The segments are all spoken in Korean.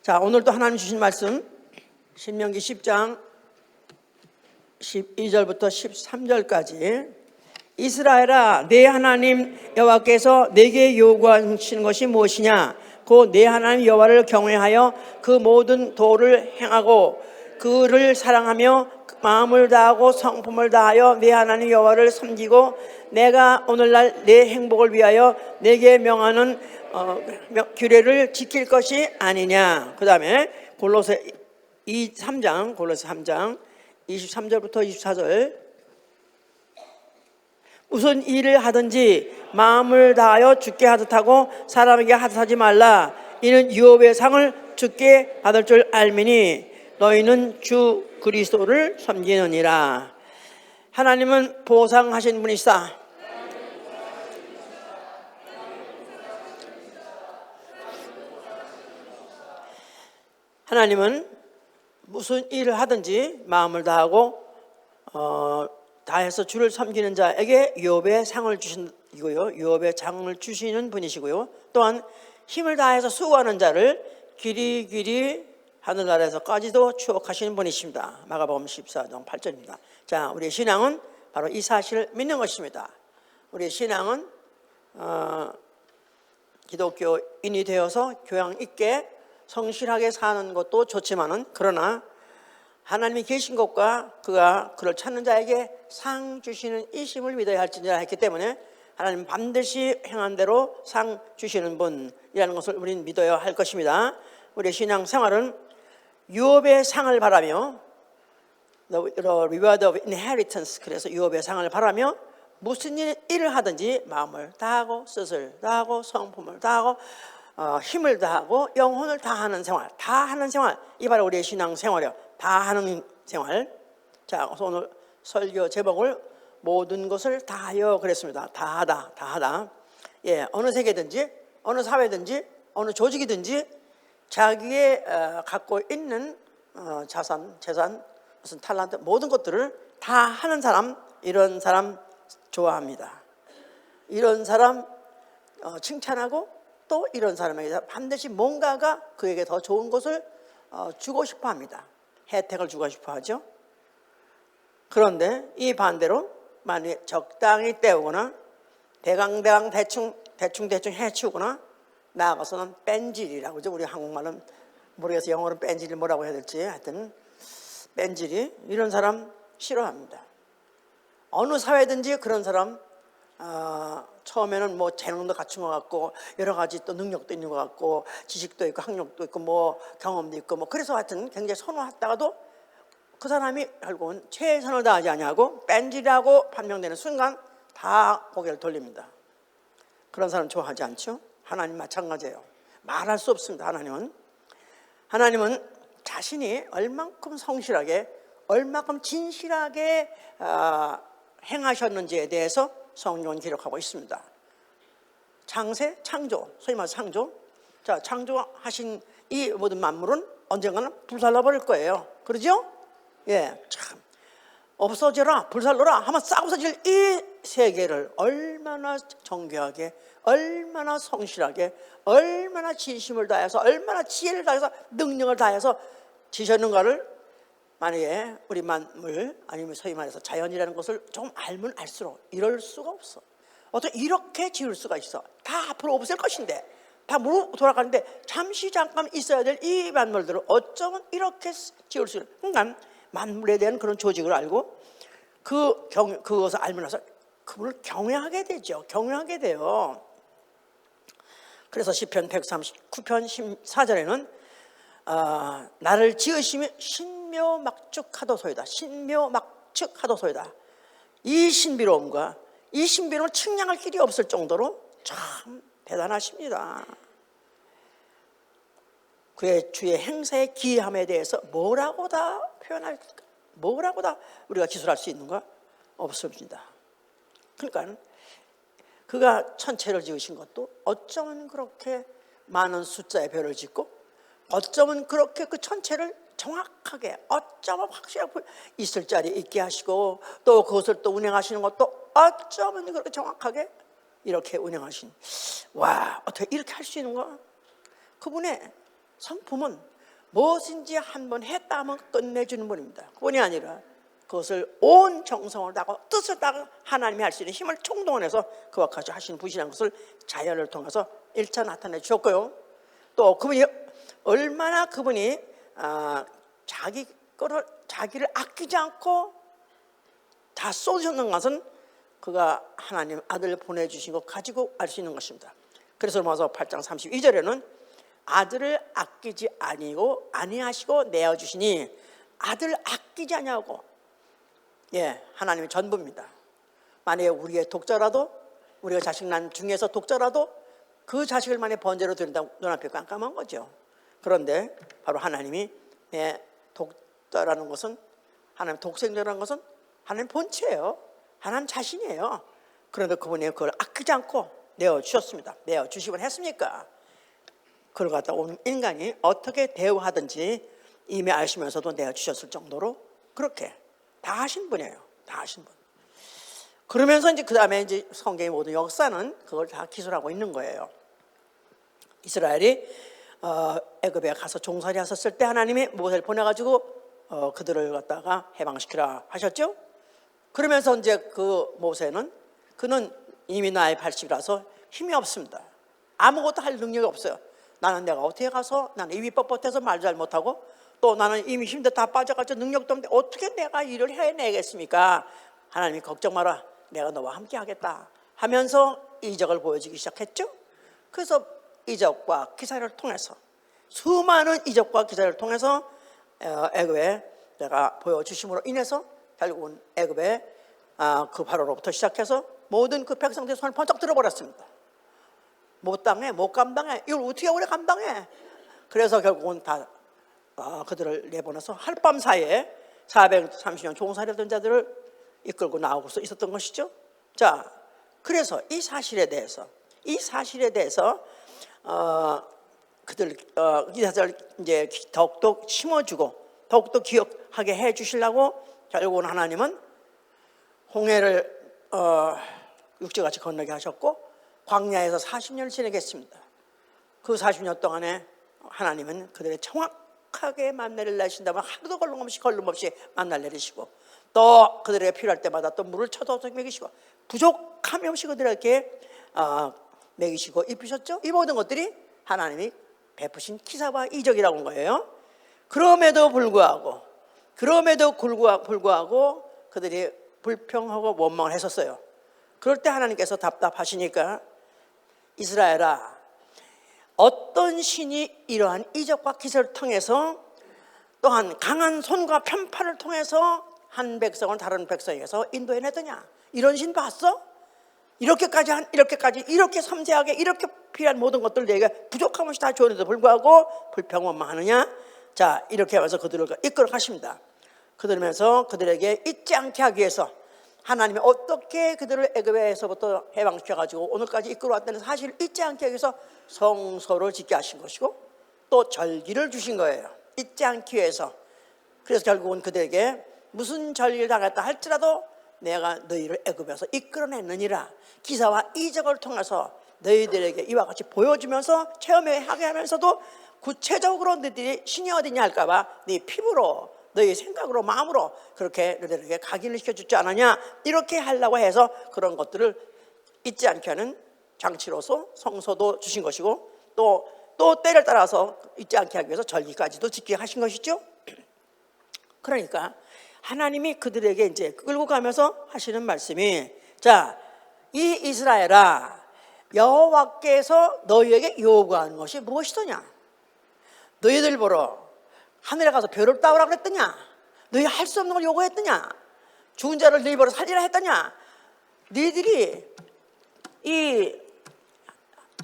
자, 오늘도 하나님 주신 말씀 신명기 10장 12절부터 13절까지 이스라엘아, 내 하나님 여호와께서 내게 요구하시는 것이 무엇이냐? 곧 내 하나님 여호와를 경외하여 그 모든 도를 행하고 그를 사랑하며 마음을 다하고 성품을 다하여 내 하나님 여호와를 섬기고 내가 오늘날 내 행복을 위하여 내게 명하는 규례를 지킬 것이 아니냐. 그 다음에 골로새 3장 23절부터 24절 무슨 일을 하든지 마음을 다하여 주께 하듯 하고 사람에게 하듯 하지 말라. 이는 유업의 상을 주께 받을 줄 알미니 너희는 주 그리스도를 섬기느니라. 하나님은 보상하신 분이시다. 하나님은 무슨 일을 하든지 마음을 다하고 다해서 주를 섬기는 자에게 유업의 상을 주시고요, 유업의 장을 주시는 분이시고요, 또한 힘을 다해서 수고하는 자를 길이 하늘나라에서까지도 추억하시는 분이십니다. 마가복음 14장 8절입니다. 자, 우리의 신앙은 바로 이 사실을 믿는 것입니다. 우리의 신앙은 기독교인이 되어서 교양 있게 성실하게 사는 것도 좋지만은, 그러나 하나님이 계신 것과 그가 그를 찾는 자에게 상 주시는 이심을 믿어야 할지니라 했기 때문에 하나님 반드시 행한 대로 상 주시는 분이라는 것을 우리는 믿어야 할 것입니다. 우리의 신앙생활은 유업의 상을 바라며, the reward of inheritance, 그래서 유업의 상을 바라며 무슨 일을 하든지 마음을 다하고 뜻을 다하고 성품을 다하고 힘을 다하고 영혼을 다하는 생활, 다하는 생활, 이 바로 우리의 신앙생활이요, 다하는 생활. 자, 그래서 오늘 설교 제목을 모든 것을 다하여 그랬습니다. 다하다. 예, 어느 세계든지 어느 사회든지 어느 조직이든지 자기의 갖고 있는 자산, 재산, 무슨 탤런트, 모든 것들을 다 하는 사람, 이런 사람 좋아합니다. 이런 사람 칭찬하고, 또 이런 사람에게 반드시 뭔가가 그에게 더 좋은 것을 주고 싶어 합니다. 혜택을 주고 싶어 하죠. 그런데 이 반대로 만약에 적당히 때우거나 대강 대충 해치우거나, 나아가서는 뺀질이라고 하죠. 우리 한국말은 모르겠어요. 영어로 뺀질이 뭐라고 해야 될지. 하여튼 뺀질이, 이런 사람 싫어합니다. 어느 사회든지 그런 사람 처음에는 뭐 재능도 갖춘 것 같고 여러 가지 또 능력도 있는 것 같고 지식도 있고 학력도 있고 뭐 경험도 있고 뭐 그래서 하여튼 굉장히 선호했다가도 그 사람이 결국은 최선을 다하지 아니하고 뺀질이라고 판명되는 순간 다 고개를 돌립니다. 그런 사람 좋아하지 않죠? 하나님 마찬가지예요. 말할 수 없습니다. 하나님은 자신이 얼만큼 성실하게, 얼만큼 진실하게 행하셨는지에 대해서 성경은 기록하고 있습니다. 창세, 창조, 소위 말해서 창조. 자, 창조하신 이 모든 만물은 언젠가는 불살라 버릴 거예요. 그러죠? 예, 참 없어져라, 불살러라 하면 싹 없어질 이 세계를 얼마나 정교하게, 얼마나 성실하게, 얼마나 진심을 다해서, 얼마나 지혜를 다해서, 능력을 다해서 지셨는가를 만약에 우리 만물, 아니면 소위 말해서 자연이라는 것을 조금 알면 알수록 이럴 수가 없어. 어떻게 이렇게 지을 수가 있어? 다 앞으로 없을 것인데, 다 돌아가는데 잠깐 있어야 될 이 만물들을 어쩌면 이렇게 지을 수 있는. 그러니까 만물에 대한 그런 조직을 알고 그것을 알면 나서 그분을 경외하게 되죠. 경외하게 돼요. 그래서 시편 139편 14절에는 나를 지으시며 신묘막축하도소이다. 신묘막축하도소이다. 이 신비로움과 이 신비로움을 측량할 길이 없을 정도로 참 대단하십니다. 그의 주의 행사의 기이함에 대해서 뭐라고 다 표현할까? 뭐라고 다 우리가 기술할 수 있는가? 없습니다. 그러니까 그가 천체를 지으신 것도 어쩌면 그렇게 많은 숫자의 별을 짓고, 어쩌면 그렇게 그 천체를 정확하게, 어쩌면 확실하게 있을 자리에 있게 하시고, 또 그것을 또 운행하시는 것도 어쩌면 그렇게 정확하게 이렇게 운영하신, 와, 어떻게 이렇게 할 수 있는가? 그분의 성품은 무엇인지 한번 했다 하면 끝내주는 분입니다. 그뿐이 아니라 그것을 온 정성을 다하고 뜻을 다하고 하나님이 할 수 있는 힘을 총동원해서 그와 같이 하시는 분이라는 것을 자연을 통해서 1차 나타내 주셨고요. 또 그분이 얼마나 그분이 자기를 아끼지 않고 다 쏟으셨는 것은 그가 하나님 아들을 보내주신 것 가지고 알 수 있는 것입니다. 그래서 로마서 8장 32절에는 아들을 아끼지 아니하시고 내어주시니, 아들 아끼지 아니하고, 하나님의 전부입니다. 만약에 우리의 독자라도, 우리가 자식 난 중에서 독자라도 그 자식을 만약에 번제로 드린다고 눈앞에 깜깜한 거죠. 그런데 바로 하나님이 독자라는 것은, 하나님 독생자라는 것은 하나님 본체예요. 하나님 자신이에요. 그런데 그분이 그걸 아끼지 않고 내어주셨습니다. 내어주시곤 했습니까? 그걸 갖다 온 인간이 어떻게 대우하든지 이미 아시면서도 내어주셨을 정도로 그렇게 다 하신 분이에요. 다 하신 분. 그러면서 이제 그 다음에 이제 성경의 모든 역사는 그걸 다 기술하고 있는 거예요. 이스라엘이 애굽에 가서 종살이 하셨을 때 하나님이 모세를 보내가지고 그들을 갖다가 해방시키라 하셨죠. 그러면서 이제 그 모세는, 그는 이미 나이 80이라서 힘이 없습니다. 아무것도 할 능력이 없어요. 나는 내가 어떻게 가서, 나는 입이 뻣뻣해서 말 잘 못하고, 또 나는 이미 힘도 다 빠져가지고 능력도 없는데 어떻게 내가 일을 해내겠습니까? 하나님이 걱정 마라, 내가 너와 함께 하겠다 하면서 이적을 보여주기 시작했죠. 그래서 이적과 기사를 통해서, 수많은 이적과 기사를 통해서 애굽에 내가 보여주심으로 인해서 결국은 애굽에 그 바로로부터 시작해서 모든 그 백성들의 손을 번쩍 들어버렸습니다. 못 당해, 못 감당해. 이걸 어떻게 오래 감당해? 그래서 결국은 다 그들을 내보내서 하룻밤 사이에 430년 종살이하던 자들을 이끌고 나오고서 있었던 것이죠. 자, 그래서 이 사실에 대해서 그들 이제 더욱더 심어주고 더욱더 기억하게 해주시려고 결국은 하나님은 홍해를 육지같이 건너게 하셨고 광야에서 40년을 지내게 했습니다. 그 40년 동안에 하나님은 그들의 정확하게 만나를 내신다면 하루도 걸림없이 만나를 내리시고, 또 그들에게 필요할 때마다 또 물을 쳐서 먹이시고 부족함이 없이 그들에게 먹이시고 입히셨죠. 이 모든 것들이 하나님이 베푸신 기사와 이적이라고 한 거예요. 그럼에도 불구하고 그들이 불평하고 원망을 했었어요. 그럴 때 하나님께서 답답하시니까, 이스라엘아, 어떤 신이 이러한 이적과 기사를 통해서, 또한 강한 손과 편팔을 통해서 한 백성을 다른 백성에서 인도해내더냐? 이런 신 봤어? 이렇게 섬세하게, 이렇게 필요한 모든 것들을 내가 부족함 없이 다 주었는데도 불구하고 불평원망하느냐? 자, 이렇게 하면서 그들을 이끌어 가십니다. 그러면서 그들에게 잊지 않게 하기 위해서 하나님이 어떻게 그들을 애굽에서부터 해방시켜가지고 오늘까지 이끌어왔다는 사실을 잊지 않게 하기 위해서 성소를 짓게 하신 것이고, 또 절기를 주신 거예요. 잊지 않기 위해서. 그래서 결국은 그들에게 무슨 절기를 당했다 할지라도 내가 너희를 애굽에서 이끌어냈느니라, 기사와 이적을 통해서 너희들에게 이와 같이 보여주면서 체험하게 하면서도 구체적으로 너희들이 신이 어디냐 할까봐 네 피부로, 너희 생각으로, 마음으로 그렇게 너희들에게 각인을 시켜주지 않았냐, 이렇게 하려고 해서 그런 것들을 잊지 않게 하는 장치로서 성소도 주신 것이고, 또 때를 따라서 잊지 않게 하기 위해서 절기까지도 지키게 하신 것이죠. 그러니까 하나님이 그들에게 이제 끌고 가면서 하시는 말씀이, 자, 이 이스라엘아, 여호와께서 너희에게 요구하는 것이 무엇이더냐? 너희들 보러 하늘에 가서 별을 따오라 그랬더냐? 너희 할 수 없는 걸 요구했더냐? 죽은 자를 너희 보러 살리라 했더냐? 너희들이 이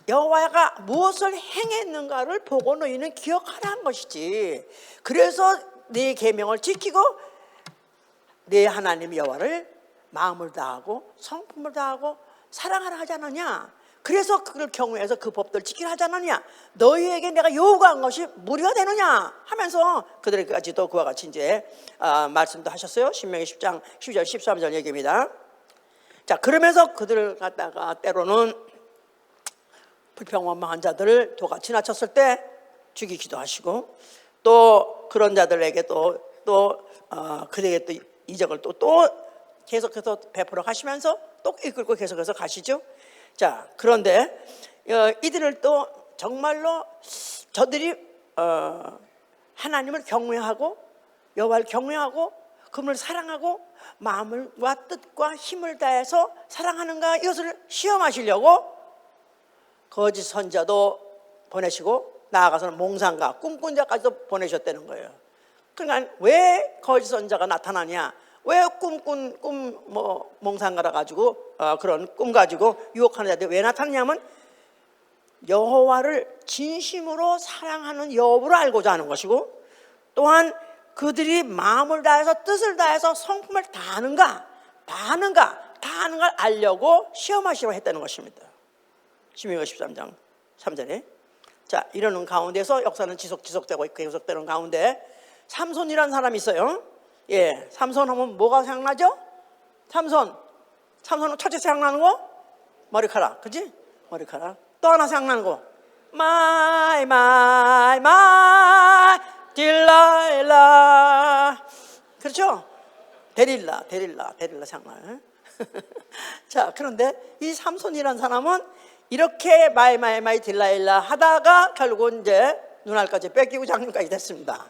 여호와가 무엇을 행했는가를 보고 너희는 기억하라는 것이지. 그래서 네 계명을 지키고 네 하나님 여호와를 마음을 다하고 성품을 다하고 사랑하라 하지 않느냐? 그래서 그걸 경외해서 그 법들을 지키라 하지 않느냐? 너희에게 내가 요구한 것이 무리가 되느냐? 하면서 그들에게까지도 그와 같이 이제 말씀도 하셨어요. 신명기 10장 12절 13절 얘기입니다. 자, 그러면서 그들을 갖다가 때로는 불평원망한 자들을 도가 지나쳤을 때 죽이기도 하시고, 또 그런 자들에게 그들에게 또 이적을 또 계속해서 베풀어 가시면서 또 이끌고 계속해서 가시죠. 자, 그런데 이들을 또 정말로 저들이 하나님을 경외하고 여호와를 경외하고 그분을 사랑하고 마음과 뜻과 힘을 다해서 사랑하는가, 이것을 시험하시려고 거짓 선자도 보내시고 나아가서는 몽상가, 꿈꾼자까지도 보내셨다는 거예요. 그러니까 왜 거짓 선자가 나타나냐, 왜 몽상가라 가지고 그런 꿈 가지고 유혹하는 자들이 왜 나타나냐면 여호와를 진심으로 사랑하는 여부를 알고자 하는 것이고, 또한 그들이 마음을 다해서 뜻을 다해서 성품을 다하는가 걸 알려고 시험하시려고 했다는 것입니다. 신명기 13장 3절에. 자, 이러는 가운데서 역사는 지속되고 계속되는 가운데 삼손이라는 사람이 있어요. 예, 삼손 하면 뭐가 생각나죠? 삼손은 첫째 생각나는 거? 머리카락, 그지? 머리카락. 또 하나 생각나는 거, 마이 딜라일라, 그렇죠? 데릴라 생각나요. 자, 그런데 이 삼손이라는 사람은 이렇게 마이 딜라일라 하다가 결국은 이제 눈알까지 뺏기고 장님까지 됐습니다.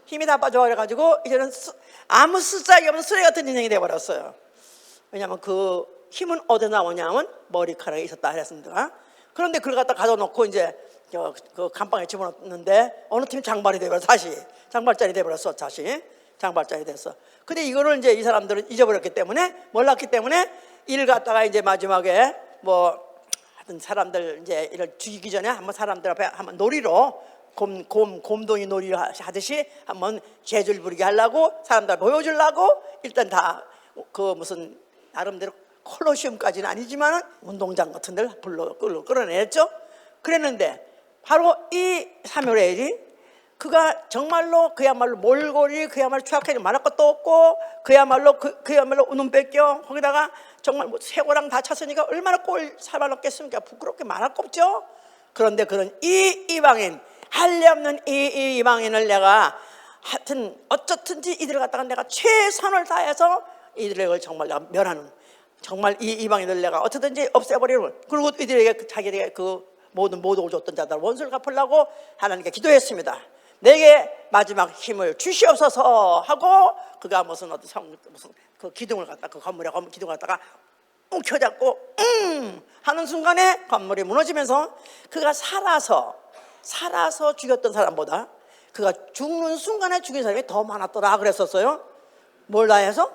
힘이 다 빠져가지고 이제는 아무 쓰잘데기 없는 쓰레기 같은 인생이 되어버렸어요. 왜냐하면 그 힘은 어디서 나오냐면 머리카락에 있었다 그랬습니다. 그런데 그걸 갖다 가져놓고 이제 그 감방에 집어넣는데 어느 팀이 장발이 되어버렸어. 다시 장발짜리 되어버렸어. 다시 장발짜리 됐어. 근데 이거를 이제 이 사람들은 잊어버렸기 때문에, 몰랐기 때문에 이를 갖다가 이제 마지막에 하여튼 사람들 이제 이를 죽이기 전에 한번 사람들 앞에 한번 놀이로 곰동이 놀이 하듯이 한번 재줄 부리게 하려고, 사람들 보여주려고 일단 다 그 무슨 나름대로 콜로시움까지는 아니지만 운동장 같은 데를 끌어냈죠. 그랬는데 바로 이 사무엘이 그가 정말로 그야말로 몰골이 그야말로 추악하지 말할 것도 없고 그야말로 눈 뺏겨 거기다가 정말 쇠고랑 다 찼으니까 얼마나 꼴 살아남겠습니까? 부끄럽게 말할 거 없죠. 그런데 그런 이 이방인, 할례 없는 이 이방인을 내가 하여튼 어쩌든지 이들을 갖다가 내가 최선을 다해서 이들을 정말 내가 멸하는, 정말 이 이방인을 내가 어떻게든지 없애버리는, 그리고 이들에게 자기에게 그 모든 모독을 줬던 자들 원수를 갚으려고 하나님께 기도했습니다. 내게 마지막 힘을 주시옵소서 하고 그가 무슨 그 기둥을 갖다, 그 건물에 기둥을 갖다가 움켜잡고 하는 순간에 건물이 무너지면서 그가 살아서 죽였던 사람보다 그가 죽는 순간에 죽인 사람이 더 많았더라 그랬었어요. 뭘 다해서?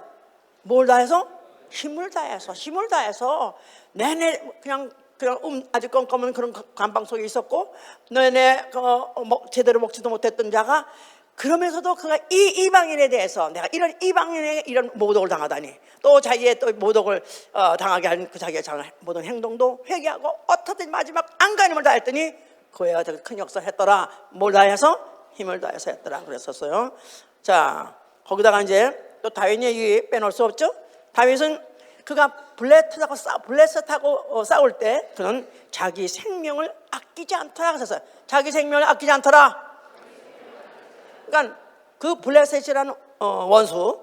힘을 다해서 내내 그냥 아주 껌껌한 그런 감방 속에 있었고 내내 제대로 먹지도 못했던 자가, 그러면서도 그가 이 이방인에 대해서 내가 이런 이방인에게 이런 모독을 당하다니, 또 자기의 또 모독을 당하게 한 그 자기의 모든 행동도 회개하고 어떻든 마지막 안간힘을 다했더니 그에 아주 큰 역사를 했더라. 뭘 다해서? 힘을 다해서 했더라 그랬었어요. 자, 거기다가 이제 또 다윗 얘기 빼놓을 수 없죠. 다윗은 그가 블레셋하고 싸울 때 그는 자기 생명을 아끼지 않더라 그랬어요. 자기 생명을 아끼지 않더라. 그러니까 그 블레셋이라는 원수,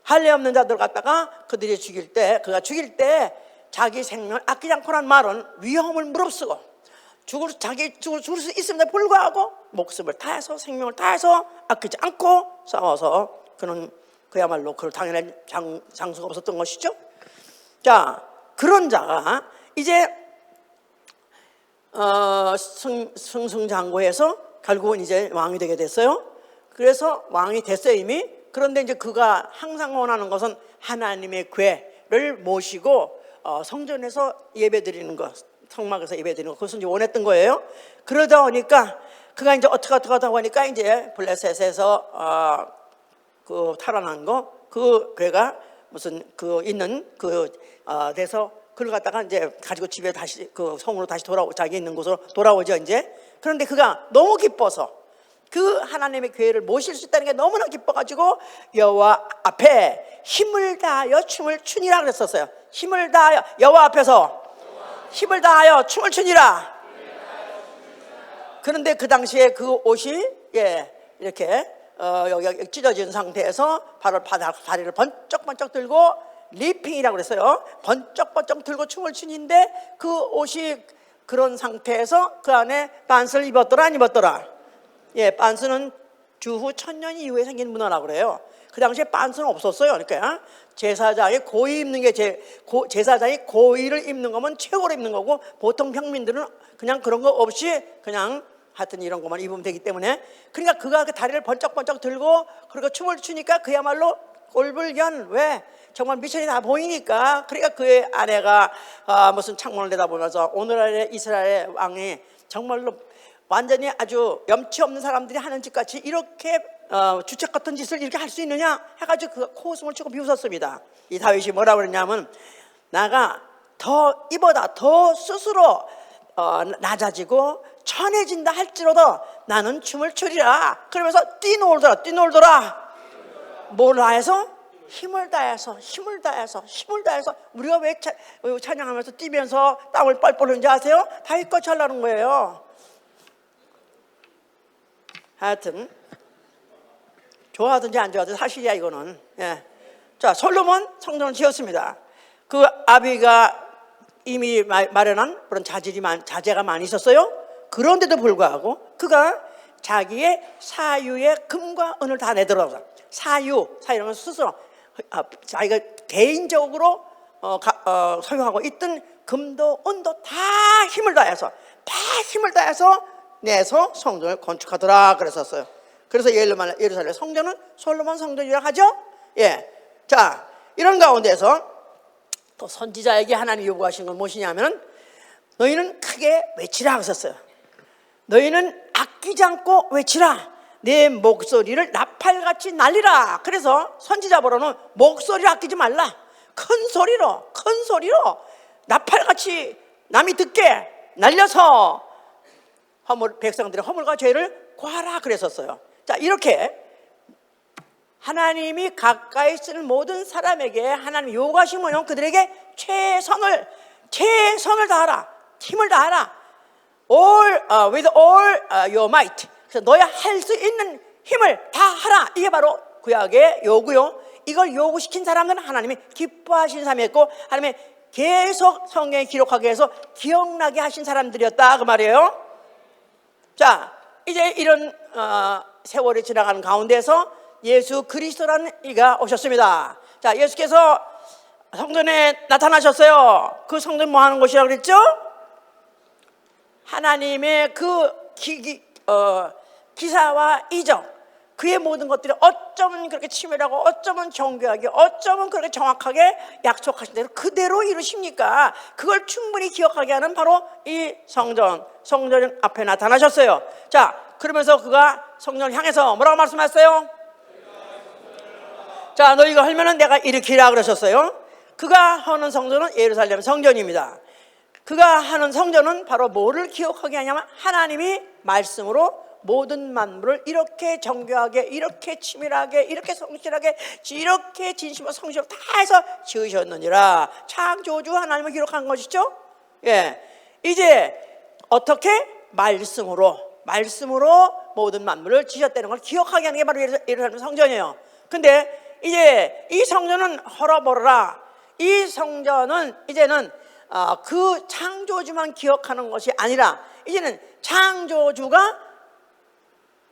할례 없는 자들 갖다가 그들이 그가 죽일 때 자기 생명을 아끼지 않고란 말은 위험을 무릅쓰고 죽을 수 있음에도 불구하고 목숨을 다해서 생명을 다해서 아끼지 않고 싸워서 그는 그야말로 그 당연한 장수가 없었던 것이죠. 자, 그런 자가 이제 승승장구해서 결국은 이제 왕이 되게 됐어요. 그래서 왕이 됐어요 이미. 그런데 이제 그가 항상 원하는 것은 하나님의 궤를 모시고 성전에서 예배드리는 것, 성막에서 예배드리는 것, 그것을 이제 원했던 거예요. 그러다 보니까 그가 이제 어떻게 하다 보니까 이제 블레셋에서 그 탈환한 거, 그 궤가 무슨 그 있는 그 데서 그걸 갖다가 이제 가지고 집에 다시 그 성으로 다시 자기 있는 곳으로 돌아오죠 이제. 그런데 그가 너무 기뻐서 그 하나님의 궤를 모실 수 있다는 게 너무나 기뻐가지고 여호와 앞에 힘을 다하여 춤을 추니라 그랬었어요. 힘을 다하여 여호와 앞에서 힘을 다하여 춤을 추니라. 그런데 그 당시에 그 옷이 이렇게 여기 찢어진 상태에서 바로 다리를 번쩍번쩍 들고 리핑이라고 그랬어요. 번쩍번쩍 들고 춤을 추는데 그 옷이 그런 상태에서 그 안에 빤스를 입었더라 안 입었더라? 예, 빤스는 주후 1000년 이후에 생긴 문화라고 그래요. 그 당시에 빤스는 없었어요. 그러니까 제사장이 고이 입는 게 제사장이 고이를 입는 거면 최고로 입는 거고, 보통 평민들은 그냥 그런 거 없이 그냥 하여튼 이런 것만 입으면 되기 때문에, 그러니까 그가 그 다리를 번쩍번쩍 들고 그리고 춤을 추니까 그야말로 꼴불견, 왜? 정말 미천이 다 보이니까. 그러니까 그의 아내가 무슨 창문을 내다보면서 오늘날의 이스라엘 왕이 정말로 완전히 아주 염치 없는 사람들이 하는 짓 같이 이렇게 주책 같은 짓을 이렇게 할 수 있느냐 해가지고 그 코웃음을 치고 비웃었습니다. 이 다윗이 뭐라고 그랬냐면, 나가 더 이보다 더 스스로 낮아지고 천해진다 할지라도 나는 춤을 추리라. 그러면서 뛰놀더라. 뭘 다해서? 힘을 다해서 우리가 왜 찬양하면서 뛰면서 땀을 뻘뻘 흘리는지 아세요? 다윗같이 하려는 거예요. 하여튼 좋아하든지 안 좋아하든지 사실이야 이거는. 예. 자, 솔로몬 성전을 지었습니다. 그 아비가 이미 마련한 그런 자재가 많이 있었어요. 그런데도 불구하고 그가 자기의 사유의 금과 은을 다 내더라고요. 사유는 스스로 자기가 개인적으로 소유하고 있던 금도 은도 다 힘을 다해서 내서 성전을 건축하더라 그랬었어요. 그래서 예루살렘 성전은 솔로몬 성전이라고 하죠. 예. 자, 이런 가운데서 또 선지자에게 하나님 요구하신 건 무엇이냐면, 너희는 크게 외치라 하셨어요. 너희는 아끼지 않고 외치라. 내 목소리를 나팔같이 날리라. 그래서 선지자 보러는 목소리를 아끼지 말라. 큰 소리로 나팔같이 남이 듣게 날려서 백성들의 허물과 죄를 고하라 그랬었어요. 자, 이렇게 하나님이 가까이 쓰는 모든 사람에게 하나님이 요구하신 뭐냐면, 그들에게 최선을 다하라. 힘을 다하라. With all your might. 그래서 너야 할 수 있는 힘을 다 하라. 이게 바로 구약의 요구요. 이걸 요구시킨 사람들은 하나님이 기뻐하신 사람이었고, 하나님이 계속 성경에 기록하게 해서 기억나게 하신 사람들이었다 그 말이에요. 자, 이제 이런 세월이 지나가는 가운데서 예수 그리스도라는 이가 오셨습니다. 자, 예수께서 성전에 나타나셨어요. 그 성전 뭐 하는 곳이라고 그랬죠? 하나님의 그 기사와 이적, 그의 모든 것들이 어쩌면 그렇게 치밀하고 어쩌면 정교하게 어쩌면 그렇게 정확하게 약속하신 대로 그대로 이루십니까? 그걸 충분히 기억하게 하는 바로 이 성전 앞에 나타나셨어요. 자, 그러면서 그가 성전을 향해서 뭐라고 말씀하셨어요? 자, 너희가 하면은 내가 일으키라 그러셨어요. 그가 하는 성전은 예루살렘 성전입니다. 그가 하는 성전은 바로 뭐를 기억하게 하냐면, 하나님이 말씀으로 모든 만물을 이렇게 정교하게, 이렇게 치밀하게, 이렇게 성실하게, 이렇게 진심과 성실로 다 해서 지으셨느니라. 창조주 하나님을 기록한 것이죠. 예, 이제 어떻게? 말씀으로 모든 만물을 지으셨다는 걸 기억하게 하는 게 바로 예루살렘 성전이에요. 근데 이제 이 성전은 헐어버려라. 이 성전은 이제는 그 창조주만 기억하는 것이 아니라, 이제는 창조주가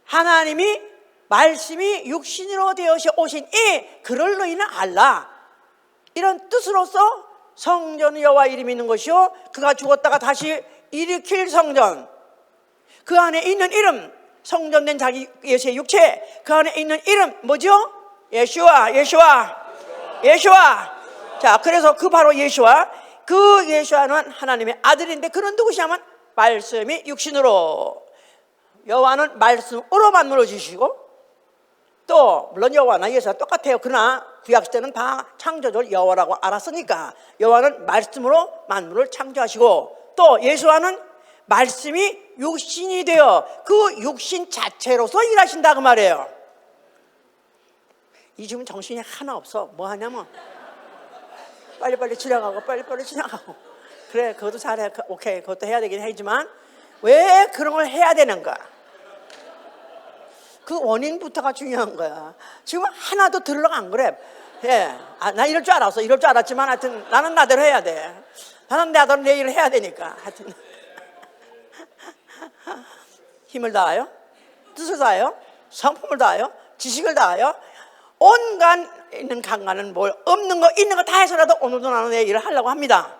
하나님이 말씀이 육신으로 되어서 오신 그를 너희는 알라. 이런 뜻으로서 성전은 여호와 이름이 있는 것이요, 그가 죽었다가 다시 일으킬 성전, 그 안에 있는 이름, 성전된 자기 예수의 육체, 그 안에 있는 이름 뭐죠? 예수와. 자, 그래서 그 바로 예수와, 그 예수와는 하나님의 아들인데, 그는 누구시냐면 말씀이 육신으로, 여호와는 말씀으로 만물어 주시고, 또 물론 여호와나 예수와 똑같아요. 그러나 구약 시대는 다 창조주를 여호와라고 알았으니까 여호와는 말씀으로 만물을 창조하시고, 또 예수와는 말씀이 육신이 되어 그 육신 자체로서 일하신다 그 말이에요. 이 지금 정신이 하나 없어. 뭐 하냐면 빨리빨리 지나가고 그래, 그것도 잘해. 오케이, 그것도 해야 되긴 하지만 왜 그런 걸 해야 되는가? 그 원인부터가 중요한 거야. 지금 하나도 들으려고 안 그래. 예, 나 이럴 줄 알았어. 이럴 줄 알았지만 하여튼 나는 나대로 해야 돼. 나는 나대로 내 일을 해야 되니까. 하여튼 힘을 다하여, 뜻을 다하여, 성품을 다하여, 지식을 다하여 온갖 있는 강간은 뭘 없는 거 있는 거 다 해서라도 오늘도 나는 내 일을 하려고 합니다.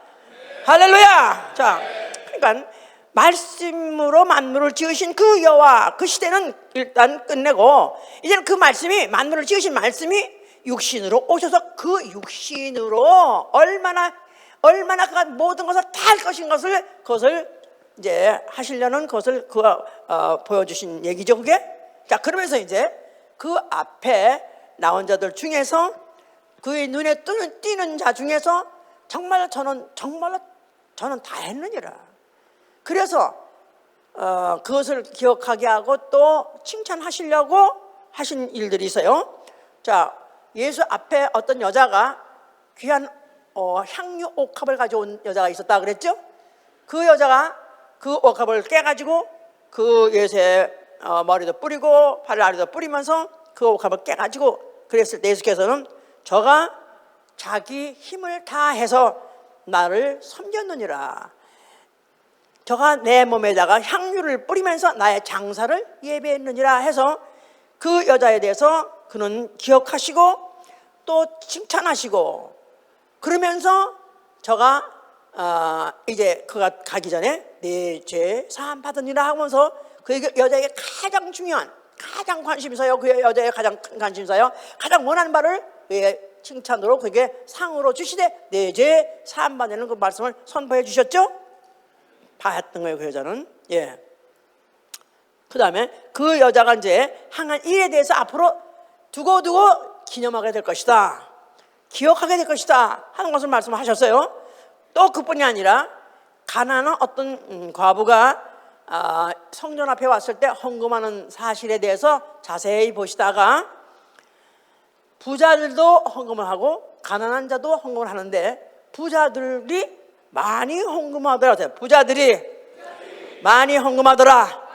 할렐루야. 자, 그러니까 말씀으로 만물을 지으신 그 여호와, 그 시대는 일단 끝내고 이제는 그 말씀이, 만물을 지으신 말씀이 육신으로 오셔서 그 육신으로 얼마나 그가 모든 것을 다 할 것인 것을, 그것을 이제 하시려는 것을 그가 보여주신 얘기죠, 그게. 자, 그러면서 이제 그 앞에 나온 자들 중에서, 그의 눈에 띄는 자 중에서 정말로 저는 다 했느니라. 그래서 그것을 기억하게 하고 또 칭찬하시려고 하신 일들이 있어요. 자, 예수 앞에 어떤 여자가 귀한 향유 옥합을 가져온 여자가 있었다 그랬죠. 그 여자가 그 옥합을 깨가지고 그 예수의 머리도 뿌리고 발 아래도 뿌리면서 그 옥합을 깨가지고, 그랬을 때 예수께서는 저가 자기 힘을 다해서 나를 섬겼느니라. 저가 내 몸에다가 향유를 뿌리면서 나의 장사를 예배했느니라 해서 그 여자에 대해서 그는 기억하시고 또 칭찬하시고, 그러면서 저가 이제 그가 가기 전에 내 죄 사함 받으니라 하면서 그 여자에게 가장 중요한, 가장 관심사요, 그 여자의 가장 큰 관심사요, 가장 원하는 바를 그의 칭찬으로, 그에게 상으로 주시되 내 죄 사함 받는 그 말씀을 선포해 주셨죠. 봤던 거예요, 그 여자는. 예. 그 다음에 그 여자가 이제 행한 일에 대해서 앞으로 두고두고 기념하게 될 것이다, 기억하게 될 것이다 하는 것을 말씀하셨어요. 또 그뿐이 아니라 가난한 어떤 과부가 성전 앞에 왔을 때 헌금하는 사실에 대해서 자세히 보시다가, 부자들도 헌금을 하고 가난한 자도 헌금을 하는데 부자들이 많이 헌금하더라. 부자들이 많이 헌금하더라.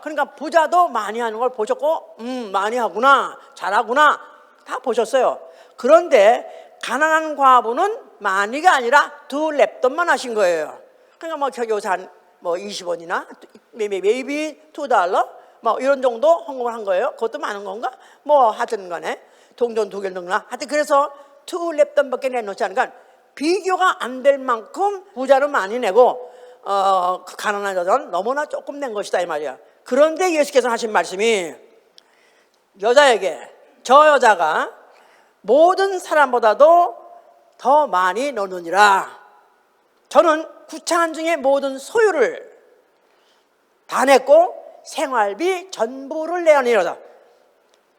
그러니까 부자도 많이 하는 걸 보셨고, 많이 하구나, 잘하구나 다 보셨어요. 그런데 가난한 과부는 많이가 아니라 2랩돈만 하신 거예요. 그러니까 뭐 겨우겨우 한 20원이나 maybe $2 뭐 이런 정도 헌금을 한 거예요. 그것도 많은 건가? 뭐 하여튼 간에 동전 2개를 넣나 하여튼, 그래서 2랩돈밖에 내놓지 않으니까 비교가 안 될 만큼 부자는 많이 내고 가난한 여자는 너무나 조금 낸 것이다 이 말이야. 그런데 예수께서 하신 말씀이 여자에게, 저 여자가 모든 사람보다도 더 많이 넣느니라. 저는 구차한 중에 모든 소유를 다 냈고 생활비 전부를 내어니라.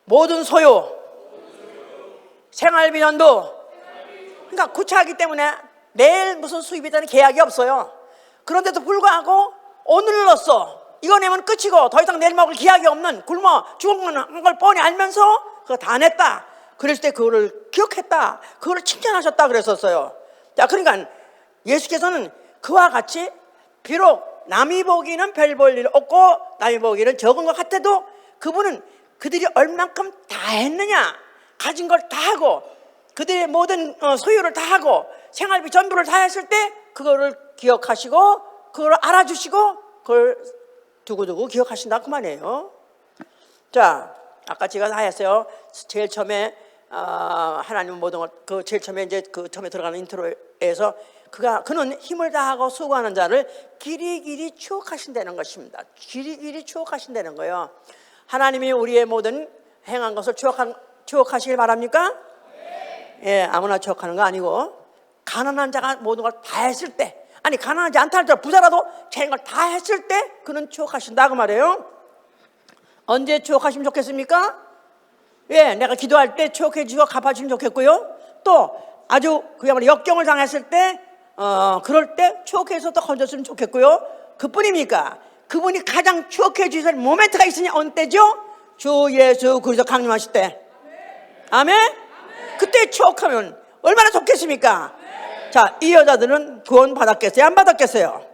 모든 소유, 생활비 전부. 그러니까 구차하기 때문에 내일 무슨 수입이 있다는 계약이 없어요. 그런데도 불구하고 오늘 넣었어, 이거 내면 끝이고 더 이상 내일 먹을 기약이 없는, 굶어 죽은 걸 뻔히 알면서 그거 다 냈다. 그랬을 때 그거를 기억했다, 그거를 칭찬하셨다 그랬었어요. 자, 그러니까 예수께서는 그와 같이 비록 남이 보기는 별 볼 일 없고 남이 보기는 적은 것 같아도 그분은 그들이 얼만큼 다 했느냐, 가진 걸 다 하고 그들의 모든 소유를 다 하고 생활비 전부를 다 했을 때 그거를 기억하시고 그걸 알아주시고 그걸 두고두고 기억하신다 그 말이에요. 자, 아까 제가 다 했어요. 제일 처음에 하나님은 모든 것, 그 제일 처음에 이제 그 처음에 들어가는 인트로에서 그는 힘을 다하고 수고하는 자를 길이길이 추억하신다는 것입니다. 길이길이 추억하신다는 거예요. 하나님이 우리의 모든 행한 것을 추억하시길 바랍니까? 네. 예, 아무나 추억하는 거 아니고 가난한 자가 모든 걸 다 했을 때, 아니 가난하지 않다 할지라도 부자라도 자기가 다 했을 때 그는 추억하신다 그 말이에요. 언제 추억하시면 좋겠습니까? 예, 내가 기도할 때 추억해 주시고 갚아주시면 좋겠고요. 또 아주 그야말로 역경을 당했을 때 그럴 때 추억해서 또 건졌으면 좋겠고요. 그뿐입니까? 그분이 가장 추억해 주실 모멘트가 있으니 어느 때죠? 주 예수 그리스도 강림하실 때. 아멘? 그때 추억하면 얼마나 좋겠습니까? 자, 이 여자들은 구원 받았겠어요? 안 받았겠어요?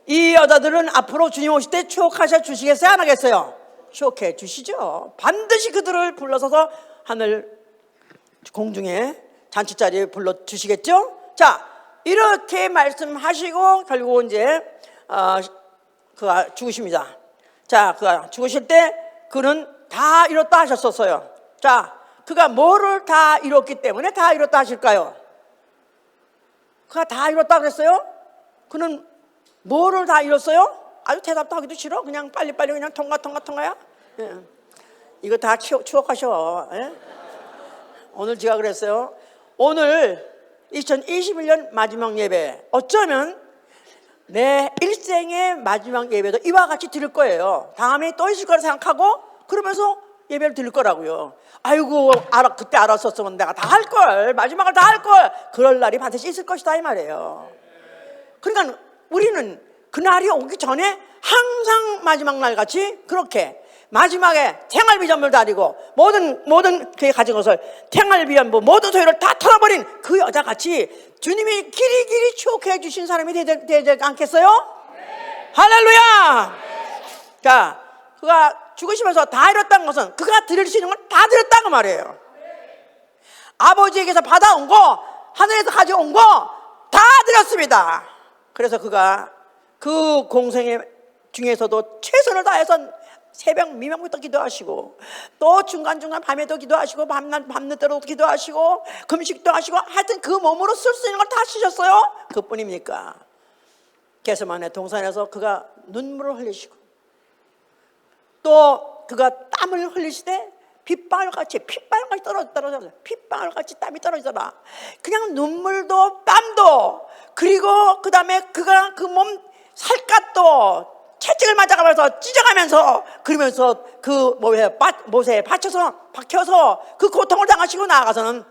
이 여자들은 앞으로 주님 오실 때 추억하셔 주시겠어요? 안 하겠어요? 추억해 주시죠. 반드시 그들을 불러서서 하늘 공중에 잔치자리에 불러주시겠죠. 자, 이렇게 말씀하시고 결국 이제 그가 죽으십니다. 자, 그가 죽으실 때 그는 다 이뤘다 하셨었어요. 자, 그가 뭐를 다 이뤘기 때문에 다 이뤘다 하실까요? 그가 다 이뤘다 그랬어요? 그는 뭐를 다 이뤘어요? 아주 대답도 하기도 싫어. 그냥 빨리빨리 그냥 통과야. 예. 이거 다 추억하셔. 예? 오늘 제가 그랬어요. 오늘 2021년 마지막 예배, 어쩌면 내 일생의 마지막 예배도 이와 같이 드릴 거예요. 다음에 또 있을 거라 생각하고 그러면서 예배를 드릴 거라고요. 아이고, 그때 알았었으면 내가 다 할 걸, 마지막을 다 할 걸, 그럴 날이 반드시 있을 것이다 이 말이에요. 그러니까 우리는 그날이 오기 전에 항상 마지막 날 같이 그렇게 마지막에 생활비전을 다리고 모든 그의 가진 것을 생활비전 모든 소유를 다 털어버린 그 여자 같이 주님이 길이 추억해 주신 사람이 되지 않겠어요? 네. 할렐루야. 네. 자, 그가 죽으시면서 다 이뤘다는 것은 그가 드릴 수 있는 걸 다 드렸다고 말이에요. 네. 아버지에게서 받아온 거, 하늘에서 가져온 거 다 드렸습니다. 그래서 그가 그 공생의 중에서도 최선을 다해서 새벽 미명부터 기도하시고 또 중간중간 밤에도 기도하시고 밤늦게도 기도하시고 금식도 하시고 하여튼 그 몸으로 쓸 수 있는 걸 다 쓰셨어요. 그뿐입니까? 게세마네 동산에서 그가 눈물을 흘리시고 또 그가 땀을 흘리시되 핏방울같이 떨어졌어요. 핏방울같이 땀이 떨어지더라. 그냥 눈물도 땀도 그리고 그 다음에 그가 그 몸 살갗도 채찍을 맞아가면서 찢어가면서 그러면서 그 못에 박혀서 그 고통을 당하시고 나아가서는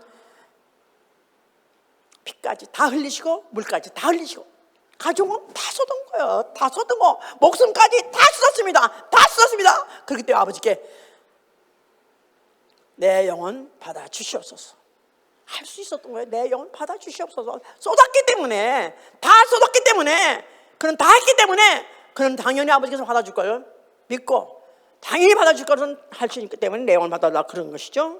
피까지 다 흘리시고 물까지 다 흘리시고 가족은 다 쏟은 거예요. 다 쏟은 거 목숨까지 다 쏟았습니다. 그렇기 때문에 아버지께 내 영혼 받아 주시옵소서 할 수 있었던 거예요. 내 영혼 받아 주시옵소서. 쏟았기 때문에 그는 다 했기 때문에 그는 당연히 아버지께서 받아줄 걸 믿고 당연히 받아줄 것은 할 수 있기 때문에 내용을 받아달라 그런 것이죠.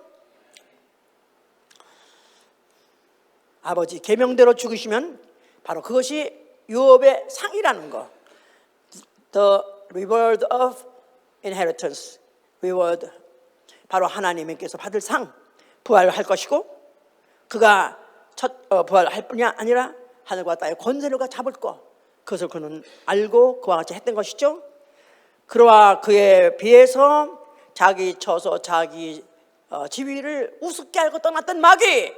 아버지 계명대로 죽으시면 바로 그것이 유업의 상이라는 거. The reward of inheritance. reward. 바로 하나님께서 받을 상. 부활할 것이고 그가 부활할 뿐이 아니라 하늘과 땅의 권세를 잡을 것. 그것을 그는 알고 그와 같이 했던 것이죠. 그와 그에 비해서 자기 처소 자기 지위를 우습게 알고 떠났던 마귀,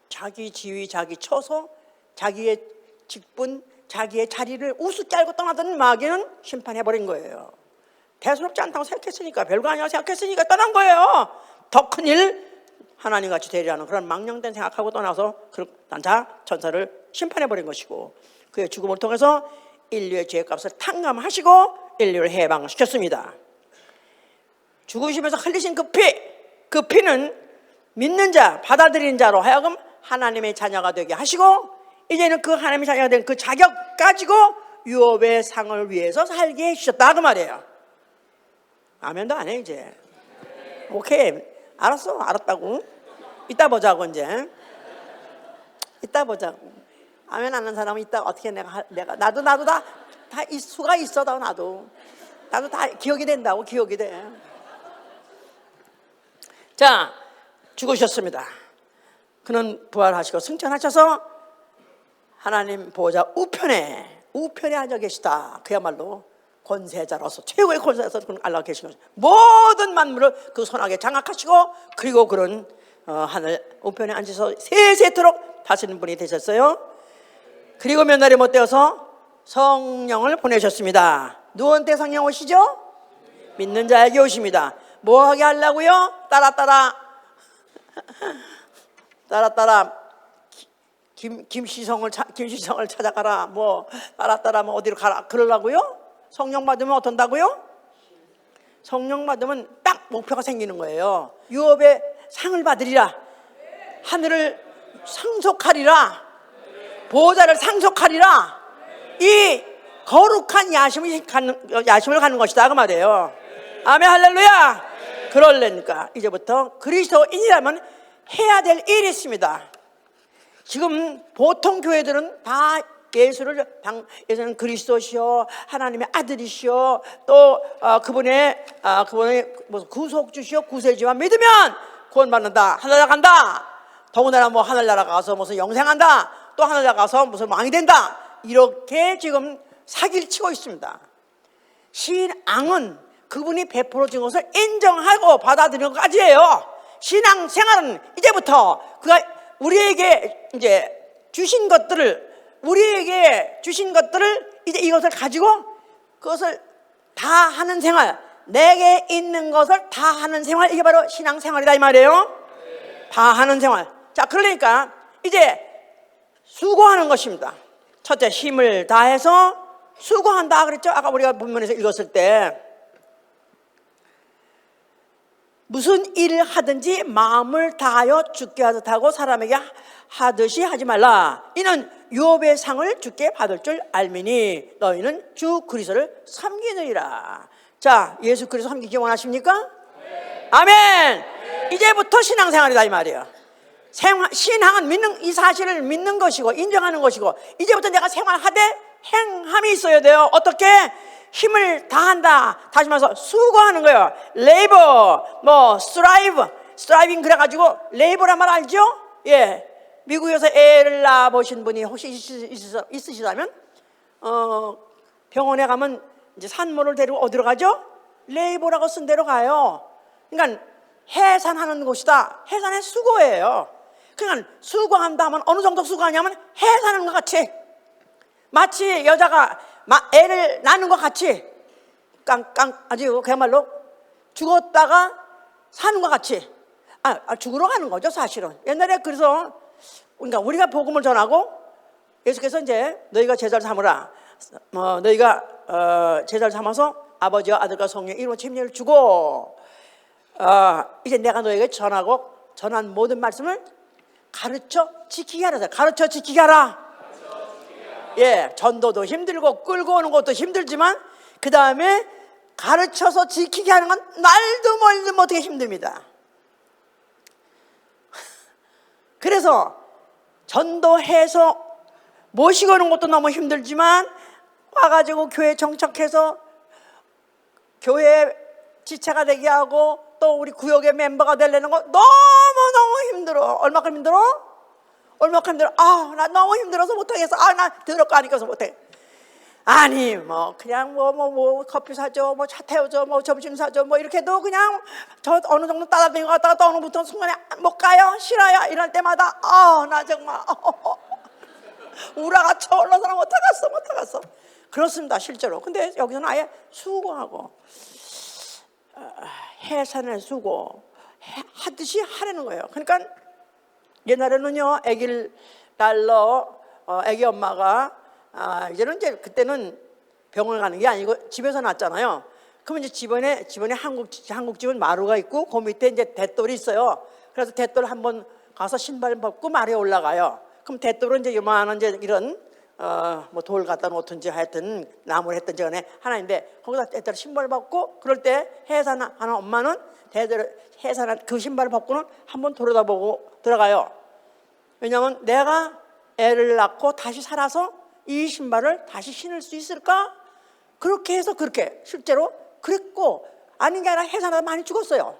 자기 지위 자기 처소 자기의 직분 자기의 자리를 우습게 알고 떠났던 마귀는 심판해버린 거예요. 대수롭지 않다고 생각했으니까 별거 아니라고 생각했으니까 떠난 거예요. 더 큰 일 하나님같이 되리라는 그런 망령된 생각하고 떠나서 난자 천사를 심판해버린 것이고 그의 죽음을 통해서 인류의 죄값을 탕감하시고 인류를 해방시켰습니다. 죽으시면서 흘리신 그 피는 믿는 자, 받아들이는 자로 하여금 하나님의 자녀가 되게 하시고 이제는 그 하나님의 자녀가 된 그 자격 가지고 유업의 상을 위해서 살게 해주셨다 그 말이에요. 아멘도 안 해 이제. 오케이, 알았어, 알았다고. 이따 보자고 이제. 이따 보자고. 아멘 안 하는 사람은 이따 어떻게 내가 나도 다 수가 있어. 나도 다 기억이 된다고. 기억이 돼. 자, 죽으셨습니다. 그는 부활하시고 승천하셔서 하나님 보호자 우편에 앉아 계시다. 그야말로 권세자로서 최고의 권세자로서 그는 앉아 계신 것입니다. 모든 만물을 그 손아귀에 장악하시고 그리고 그런 하늘 우편에 앉아서 세세토록 다스리는 분이 되셨어요. 그리고 몇 날이 못 되어서 성령을 보내셨습니다. 누구한테 성령 오시죠? 믿는 자에게 오십니다. 뭐 하게 하려고요? 따라 김시성을 찾아가라. 뭐 따라 뭐 어디로 가라. 그러려고요? 성령 받으면 어떤다고요? 성령 받으면 딱 목표가 생기는 거예요. 유업의 상을 받으리라. 하늘을 상속하리라. 보호자를 상속하리라. 이 거룩한 야심을 갖는 것이다 그 말이에요. 아멘 할렐루야. 그러려니까 이제부터 그리스도인이라면 해야 될 일이 있습니다. 지금 보통 교회들은 다 예수는 그리스도시요 하나님의 아들이시요 또 그분의 무슨 구속주시요 구세주만 믿으면 구원받는다, 하늘나라 간다, 더군다나 뭐 하늘나라 가서 무슨 영생한다, 또 하늘나라 가서 무슨 왕이 된다, 이렇게 지금 사기를 치고 있습니다. 신앙은 그분이 베풀어 준 것을 인정하고 받아들이는 것까지예요. 신앙생활은 이제부터 그가 우리에게 주신 것들을 이제 이것을 가지고 그것을 다 하는 생활, 내게 있는 것을 다 하는 생활, 이게 바로 신앙생활이다 이 말이에요. 다 하는 생활. 자, 그러니까 이제 수고하는 것입니다. 첫째, 힘을 다해서 수고한다 그랬죠. 아까 우리가 본문에서 읽었을 때 무슨 일을 하든지 마음을 다하여 주께 하듯 하고 사람에게 하듯이 하지 말라. 이는 유업의 상을 주께 받을 줄 알미니 너희는 주 그리스도를 섬기느니라. 자, 예수 그리스도 섬기기 원하십니까? 네. 아멘. 네. 이제부터 신앙생활이다 이 말이에요. 신앙은 이 사실을 믿는 것이고 인정하는 것이고, 이제부터 내가 생활하되 행함이 있어야 돼요. 어떻게? 힘을 다한다. 다시 말해서 수고하는 거예요. 레이버, 스트라이빙 그래가지고 레이버란 말 알죠? 예. 미국에서 애를 낳아보신 분이 혹시 있으시다면 병원에 가면 이제 산모를 데리고 어디로 가죠? 레이버라고 쓴 데로 가요. 그러니까 해산하는 곳이다. 해산의 수고예요. 그러니까 수고한다 하면 어느 정도 수고하냐면 해산하는 것 같이, 마치 여자가 애를 낳는 것 같이 아주 그야말로 죽었다가 사는 것 같이 죽으러 가는 거죠 사실은. 옛날에 그래서 그러니까 우리가 복음을 전하고 예수께서 이제 너희가 제자를 삼으라, 너희가 제자를 삼아서 아버지와 아들과 성령의 이름으로 침례를 주고 이제 내가 너희에게 전한 모든 말씀을 가르쳐 지키게 하라. 가르쳐 지키게 하라. 예, 전도도 힘들고 끌고 오는 것도 힘들지만 그 다음에 가르쳐서 지키게 하는 건 날도 멀도 못하게 힘듭니다. 그래서 전도해서 모시고 오는 것도 너무 힘들지만 와가지고 교회 정착해서 교회 지체가 되게 하고 또 우리 구역의 멤버가 되려는 거 너무너무 힘들어. 얼마큼 힘들어? 나 너무 힘들어서 못하겠어. 나 더럽고 하니까서 못해. 아니 그냥 커피 사줘, 차 태워줘, 점심 사줘, 이렇게 해도 그냥 저 어느 정도 따라다니고 갔다가 또 어느부터 순간에 못 가요, 싫어요, 이럴 때마다 나 정말 우라가 쳐올라서 못하겠어. 그렇습니다 실제로. 근데 여기서는 아예 수고하고 해산의 수고 하듯이 하라는 거예요. 그러니까 옛날에는요, 아기를 낳러 아기 엄마가 이제는 이제 그때는 병원을 가는 게 아니고 집에서 낳잖아요. 그러면 이제 집안에 한국집은 마루가 있고 그 밑에 이제 대돌이 있어요. 그래서 대돌 한번 가서 신발 벗고 마루에 올라가요. 그럼 대돌은 이제 요만한 이제 이런 돌 갖다 놓든지 하여튼 나무를 했든지 간에 하나인데 거기다 대돌 신발 벗고 그럴 때 해산하는 엄마는 대돌 해산한 그 신발을 벗고는 한번 돌아다보고 들어가요. 왜냐하면 내가 애를 낳고 다시 살아서 이 신발을 다시 신을 수 있을까? 그렇게 해서 그렇게 실제로 그랬고, 아닌 게 아니라 해산하다 많이 죽었어요.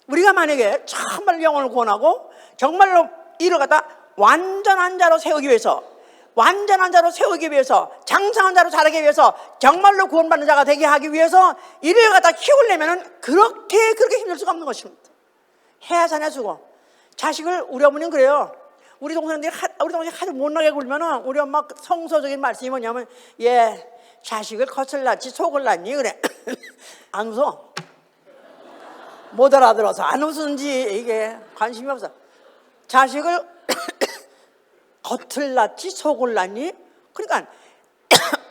우리가 만약에 정말 영혼을 구원하고 정말로 이를 갖다 완전한 자로 세우기 위해서 장성한 자로 자라기 위해서 정말로 구원받는 자가 되게 하기 위해서 이를 갖다 키우려면 그렇게 힘들 수가 없는 것입니다. 해산의 수고. 자식을 우리 어머니는 그래요. 우리 동생들이 하도 못나게 굴면은 우리 엄마 성서적인 말씀이 뭐냐면 자식을 겉을 낳지 속을 낳니 그래. 안 웃어. 못 알아들어서 안 웃는지 이게 관심이 없어. 자식을 겉을 낳지 속을 낳니? 그러니까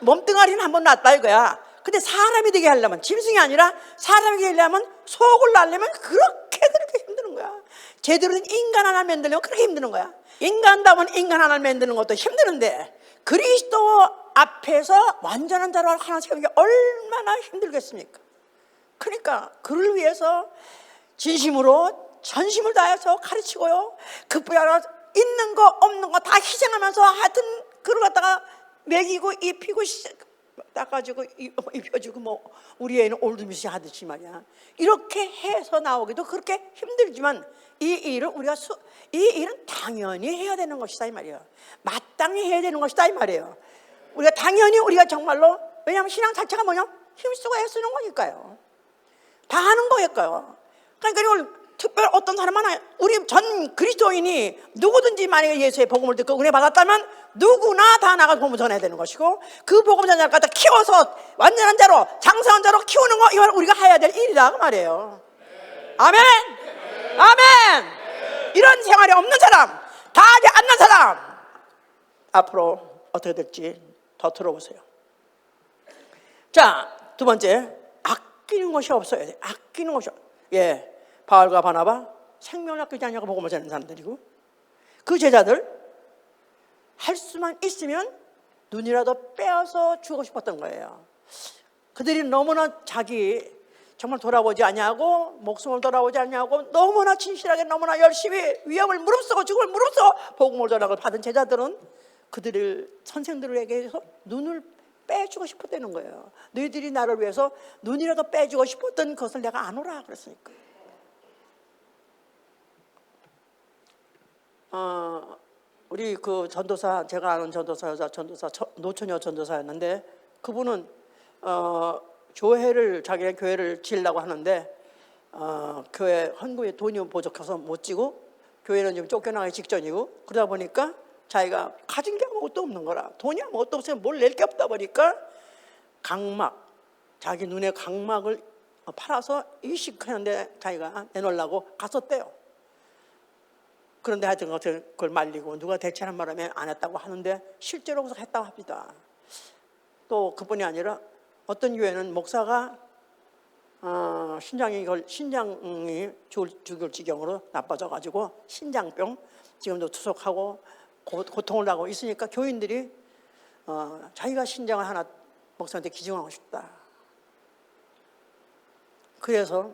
몸뚱아리는 한번 낳았다 이거야. 근데 사람이 되게 하려면, 짐승이 아니라 사람이 되게 하려면 속을 낳으려면 그렇게 힘드는 거야. 제대로 된 인간 하나 만들려면 그렇게 힘드는 거야. 인간다운 인간 하나 만드는 것도 힘드는데 그리스도 앞에서 완전한 자로 하나 세우는 게 얼마나 힘들겠습니까? 그러니까 그를 위해서 진심으로 전심을 다해서 가르치고요. 그뿐아니라 있는 거 없는 거 다 희생하면서 하여튼 그를 갖다가 먹이고 입히고 닦아주고 입혀주고 뭐 우리 애는 올드미시 하듯이 말이야. 이렇게 해서 나오기도 그렇게 힘들지만 이 일은 당연히 해야 되는 것이다 이 말이에요. 마땅히 해야 되는 것이다 이 말이에요. 우리가 정말로, 왜냐하면 신앙 자체가 뭐냐? 힘쓰고 애쓰는 거니까요. 다 하는 거니까요. 그러니까 이걸 특별 어떤 사람 하나, 우리 전 그리스도인이 누구든지 만약에 예수의 복음을 듣고 은혜 받았다면 누구나 다 나가서 복음 전해야 되는 것이고, 그 복음 전자를 갖다 키워서 완전한 자로, 장성한 자로 키우는 거, 이건 우리가 해야 될 일이다 그 말이에요. 아멘. 아멘. 이런 생활이 없는 사람, 다 하지 않는 사람, 앞으로 어떻게 될지 더 들어보세요. 자, 두 번째, 아끼는 것이 없어야 돼. 아끼는 것이. 예, 바울과 바나바 생명을 아끼지 않냐고 복음을 전하는 사람들이고, 그 제자들 할 수만 있으면 눈이라도 빼어서 주고 싶었던 거예요. 그들이 너무나 정말 돌아보지 않냐고, 목숨을 돌아보지 않냐고 너무나 진실하게, 너무나 열심히 위험을 무릅쓰고 죽음을 무릅쓰고 복음을 전하고 받은 제자들은 그들을, 선생들에게서 눈을 빼주고 싶었다는 거예요. 너희들이 나를 위해서 눈이라도 빼주고 싶었던 것을 내가 아노라 그랬으니까. 우리 그 전도사, 제가 아는 전도사, 노처녀 전도사였는데, 그분은 자기네 교회를 지으려고 하는데 교회 헌금에 돈이 부족해서 못 지고, 교회는 지금 쫓겨나기 직전이고, 그러다 보니까 자기가 가진 게 아무것도 없는 거라, 돈이 아무것도 없으면 뭘 낼 게 없다 보니까 자기 눈의 각막을 팔아서 이식하는데 자기가 내놓으려고 갔었대요. 그런데 하여튼 그걸 말리고 누가 대체하는 바람에 안 했다고 하는데, 실제로 했다고 합니다. 또 그뿐이 아니라 어떤 교회는 목사가 신장이 죽을 지경으로 나빠져가지고 신장병, 지금도 투석하고 고통을 하고 있으니까 교인들이 자기가 신장을 하나 목사한테 기증하고 싶다. 그래서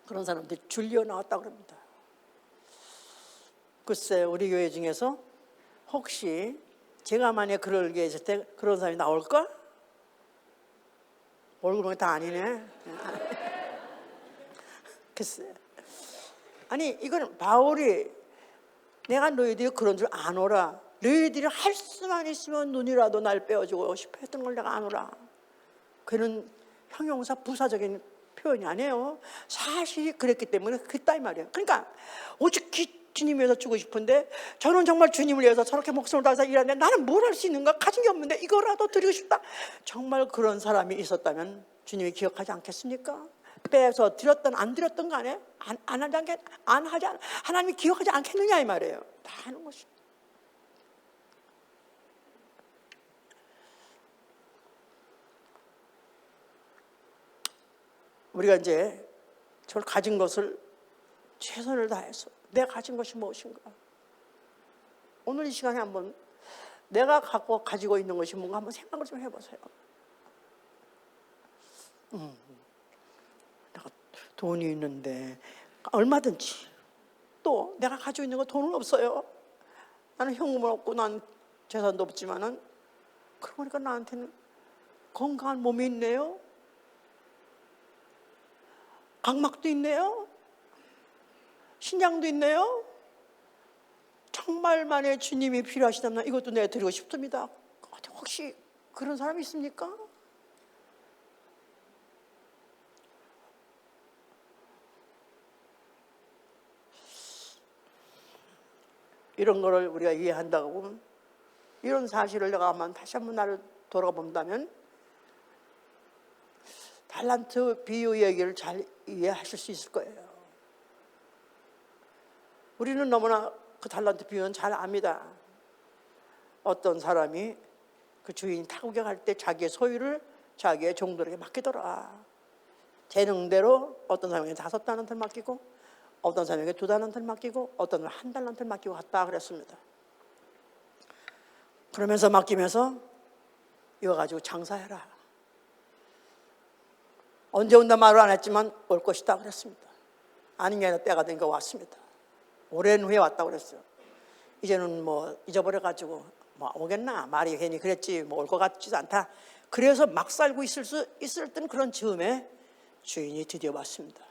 그런 사람들이 줄리어 나왔다고 합니다. 글쎄, 우리 교회 중에서 혹시 제가 만약에 그럴 게 있을 때 그런 사람이 나올까? 얼굴 보면 다 아니네. 글쎄. 아니, 이건 바울이 내가 너희들이 그런 줄 아노라. 너희들이 할 수만 있으면 눈이라도 날 빼어주고 싶어 했던 걸 내가 아노라. 그는 형용사 부사적인 표현이 아니에요. 사실이 그랬기 때문에 그랬다 이 말이에요. 그러니까 오직 주님 위해서 주고 싶은데, 저는 정말 주님을 위해서 저렇게 목숨을 다해서 일하는데 나는 뭘 할 수 있는가? 가진 게 없는데 이거라도 드리고 싶다. 정말 그런 사람이 있었다면 주님이 기억하지 않겠습니까? 빼서 드렸던 안 드렸던 간에 하나님이 기억하지 않겠느냐 이 말이에요. 다 하는 것이. 우리가 이제 저를 가진 것을 최선을 다해서, 내가 가진 것이 무엇인가? 오늘 이 시간에 한번 내가 가지고 있는 것이 뭔가 한번 생각을 좀 해보세요. 내가 돈이 있는데 얼마든지, 또 내가 가지고 있는 거 돈은 없어요. 나는 현금은 없고 난 재산도 없지만은, 그러고 보니까 나한테는 건강한 몸이 있네요. 각막도 있네요. 신장도 있네요. 정말 만약에 주님이 필요하시다면 이것도 내가 드리고 싶습니다. 혹시 그런 사람이 있습니까? 이런 거를 우리가 이해한다고 보면, 이런 사실을 내가 다시 한번 나를 돌아가 본다면 달란트 비유 얘기를 잘 이해하실 수 있을 거예요. 우리는 너무나 그 달란트 비유는 잘 압니다. 어떤 사람이 그 주인이 타국에 갈 때 자기의 소유를 자기의 종들에게 맡기더라. 재능대로 어떤 사람에게 5달란트를 맡기고, 어떤 사람에게 2달란트를 맡기고, 어떤 사람에게 1달란트를 맡기고 갔다 그랬습니다. 그러면서 맡기면서 이거 가지고 장사해라. 언제 온다 말을 안 했지만 올 것이다 그랬습니다. 아닌 게 아니라 때가 된 거 왔습니다. 오랜 후에 왔다고 그랬어요. 이제는 뭐 잊어버려가지고 뭐 오겠나, 말이 괜히 그랬지 뭐 올 것 같지도 않다. 그래서 막 살고 있을 땐 그런 즈음에 주인이 드디어 왔습니다.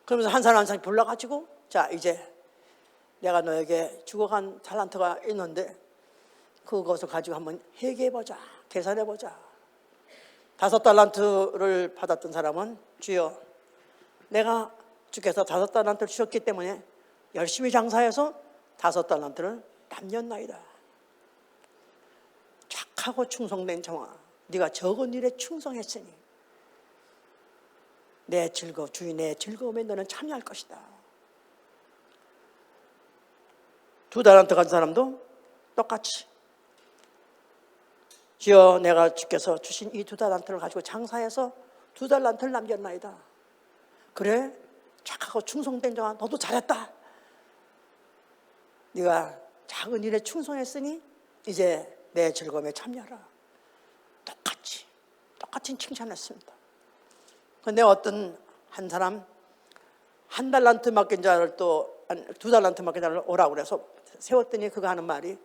그러면서 한 사람 한 사람 불러가지고, 자 이제 내가 너에게 죽어간 달란트가 있는데 그것을 가지고 한번 회개해보자, 계산해보자. 5달란트를 받았던 사람은, 주여 내가 주께서 5달란트를 주셨기 때문에 열심히 장사해서 5달란트를 남겼나이다. 착하고 충성된 종아, 네가 적은 일에 충성했으니 주인 내 즐거움에 너는 참여할 것이다. 2달란트 가진 사람도 똑같이, 주여 내가 주께서 주신 이 2달란트를 가지고 장사해서 2달란트를 남겼나이다. 그래, 착하고 충성된 자가 너도 잘했다. 네가 작은 일에 충성했으니 이제 내 즐거움에 참여하라. 똑같이 칭찬했습니다. 그런데 어떤 한 사람 1달란트 맡긴 자를 또 2달란트 맡긴 자를 오라고 그래서 세웠더니 그가 하는 말이,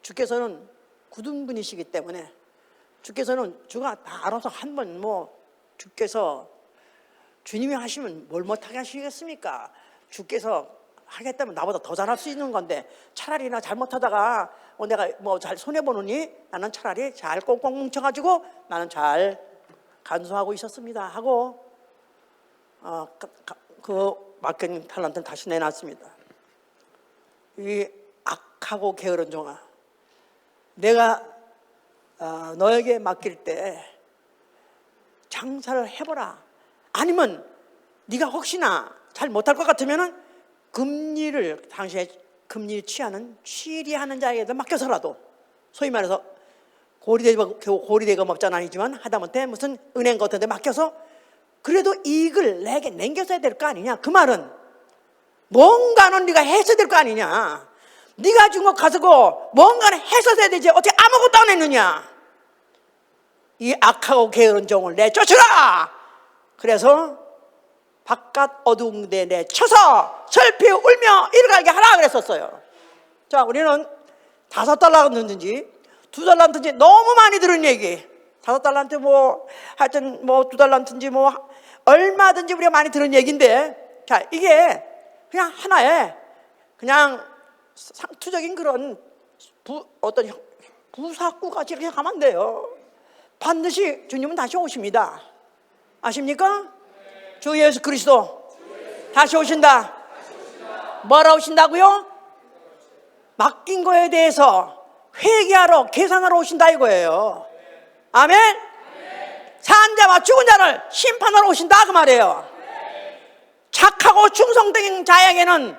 주께서는 굳은 분이시기 때문에 주가 다 알아서 한번 주께서 주님이 하시면 뭘 못하게 하시겠습니까? 주께서 하겠다면 나보다 더 잘할 수 있는 건데 차라리 나 잘못하다가 내가 잘 손해보느니 나는 차라리 잘 꽁꽁 뭉쳐가지고 나는 잘 간수하고 있었습니다 하고 그 맡긴 달란트를 다시 내놨습니다. 이 악하고 게으른 종아, 내가 너에게 맡길 때 장사를 해보라. 아니면 네가 혹시나 잘 못할 것 같으면은 당시에 금리를 취하는 취리하는 자에게 맡겨서라도, 소위 말해서 고리대금업자는 아니지만 하다못해 무슨 은행 같은 데 맡겨서 그래도 이익을 내게 남겨서야 될 거 아니냐. 그 말은 뭔가는 네가 했어야 될 거 아니냐. 네가 준 거 가지고 뭔가는 했었어야 되지 어떻게 아무것도 안 했느냐. 이 악하고 게으른 종을 내쫓으라. 그래서 바깥 어두운 데 내쳐서 슬피 울며 일어나게 하라 그랬었어요. 자, 우리는 5달란트인지 2달란트인지 너무 많이 들은 얘기, 5달란트 하여튼 2달란트인지 얼마든지 우리가 많이 들은 얘기인데, 자, 이게 그냥 하나의 그냥 상투적인 그런 어떤 부사구같이 그렇게 가면 안 돼요. 반드시 주님은 다시 오십니다. 아십니까? 주 예수 그리스도 다시 오신다. 뭐라 오신다고요? 맡긴 거에 대해서 회개하러 계산하러 오신다 이거예요. 아멘? 산 자와 죽은 자를 심판하러 오신다 그 말이에요. 착하고 충성된 자에게는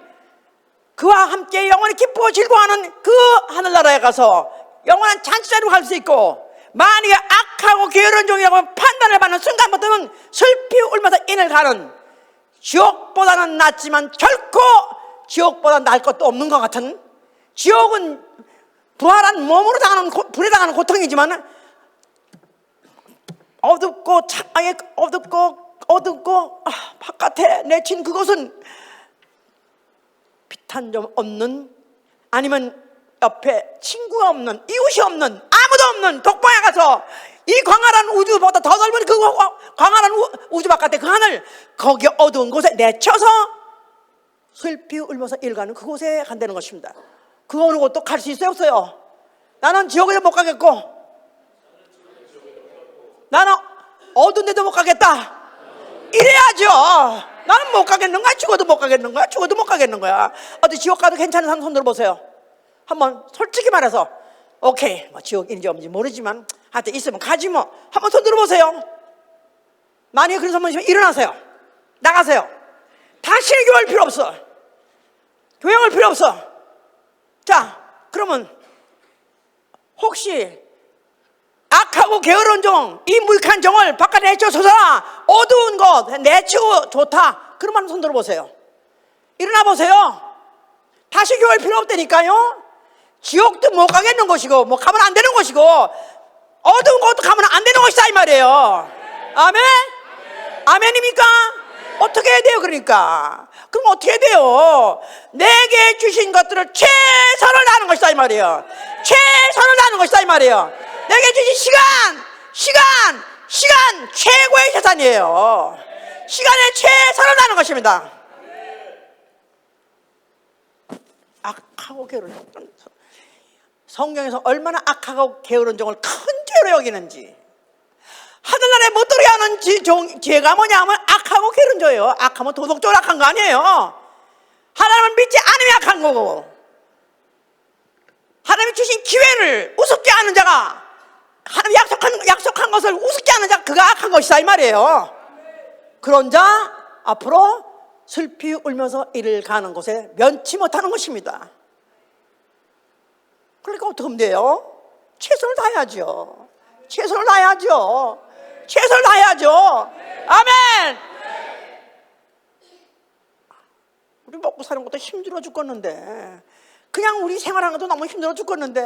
그와 함께 영원히 기쁘고 즐거워하는 그 하늘나라에 가서 영원한 잔치자리로 갈 수 있고, 만약에 악하고 게으른 종이라고 판단을 받는 순간부터는 슬피 울면서 인을 가는, 지옥보다는 낫지만 결코 지옥보다 나을 것도 없는 것 같은, 지옥은 부활한 몸으로 불에 당하는 고통이지만 어둡고 바깥에 내친 그것은 빛 한 점 없는, 아니면 옆에 친구가 없는, 이웃이 없는, 아무도 없는 독방에 가서 이 광활한 우주보다 더 넓은 그 광활한 우주 바깥에 그 하늘, 거기 어두운 곳에 내쳐서 슬피 울면서 일가는 그곳에 간다는 것입니다. 그 어느 곳도 갈 수 있어요 없어요? 나는 지옥에도 못 가겠고 나는 어두운 데도 못 가겠다 이래야죠. 나는 못 가겠는 거야? 죽어도 못 가겠는 거야? 죽어도 못 가겠는 거야. 어디 지옥 가도 괜찮은 사람 손 들어보세요. 한번 솔직히 말해서, 오케이 지옥인지 없는지 모르지만 하여튼 있으면 가지 한번 손 들어보세요. 만약에 그런 사람 있으면 일어나세요. 나가세요. 다시는 교회할 필요 없어. 교양할 필요 없어. 자, 그러면 혹시 악하고 게으른 종, 이 무익한 종을 바깥에 내쳐서서 어두운 곳 내치고 좋다, 그러면 손 들어보세요. 일어나 보세요. 다시 교회할 필요 없다니까요. 지옥도 못 가겠는 것이고 가면 안 되는 것이고 어두운 곳도 가면 안 되는 것이다 이 말이에요. 아멘? 아멘입니까? 어떻게 해야 돼요? 그러니까 그럼 어떻게 해야 돼요? 내게 주신 것들을 최선을 다하는 것이다 이 말이에요. 최선을 다하는 것이다 이 말이에요. 내게 주신 시간 최고의 재산이에요. 시간에 최선을 다하는 것입니다. 악하고 게으른 종, 성경에서 얼마나 악하고 게으른 종을 큰 죄로 여기는지, 하늘나라에 못 들어게 하는 죄가 뭐냐 하면 악하고 게으른 죄예요. 악하면 도덕적으로 악한 거 아니에요. 하나님을 믿지 않으면 악한 거고, 하나님이 주신 기회를 우습게 하는 자가, 하나님 약속한 것을 우습게 하는 자가 그가 악한 것이다 이 말이에요. 그런 자 앞으로 슬피 울면서 이를 가는 곳에 면치 못하는 것입니다. 그러니까 어떻게 하면 돼요? 최선을 다해야죠. 최선을 다해야죠. 최선을 다해야죠. 아멘. 우리 먹고 사는 것도 힘들어 죽겠는데, 그냥 우리 생활하는 것도 너무 힘들어 죽겠는데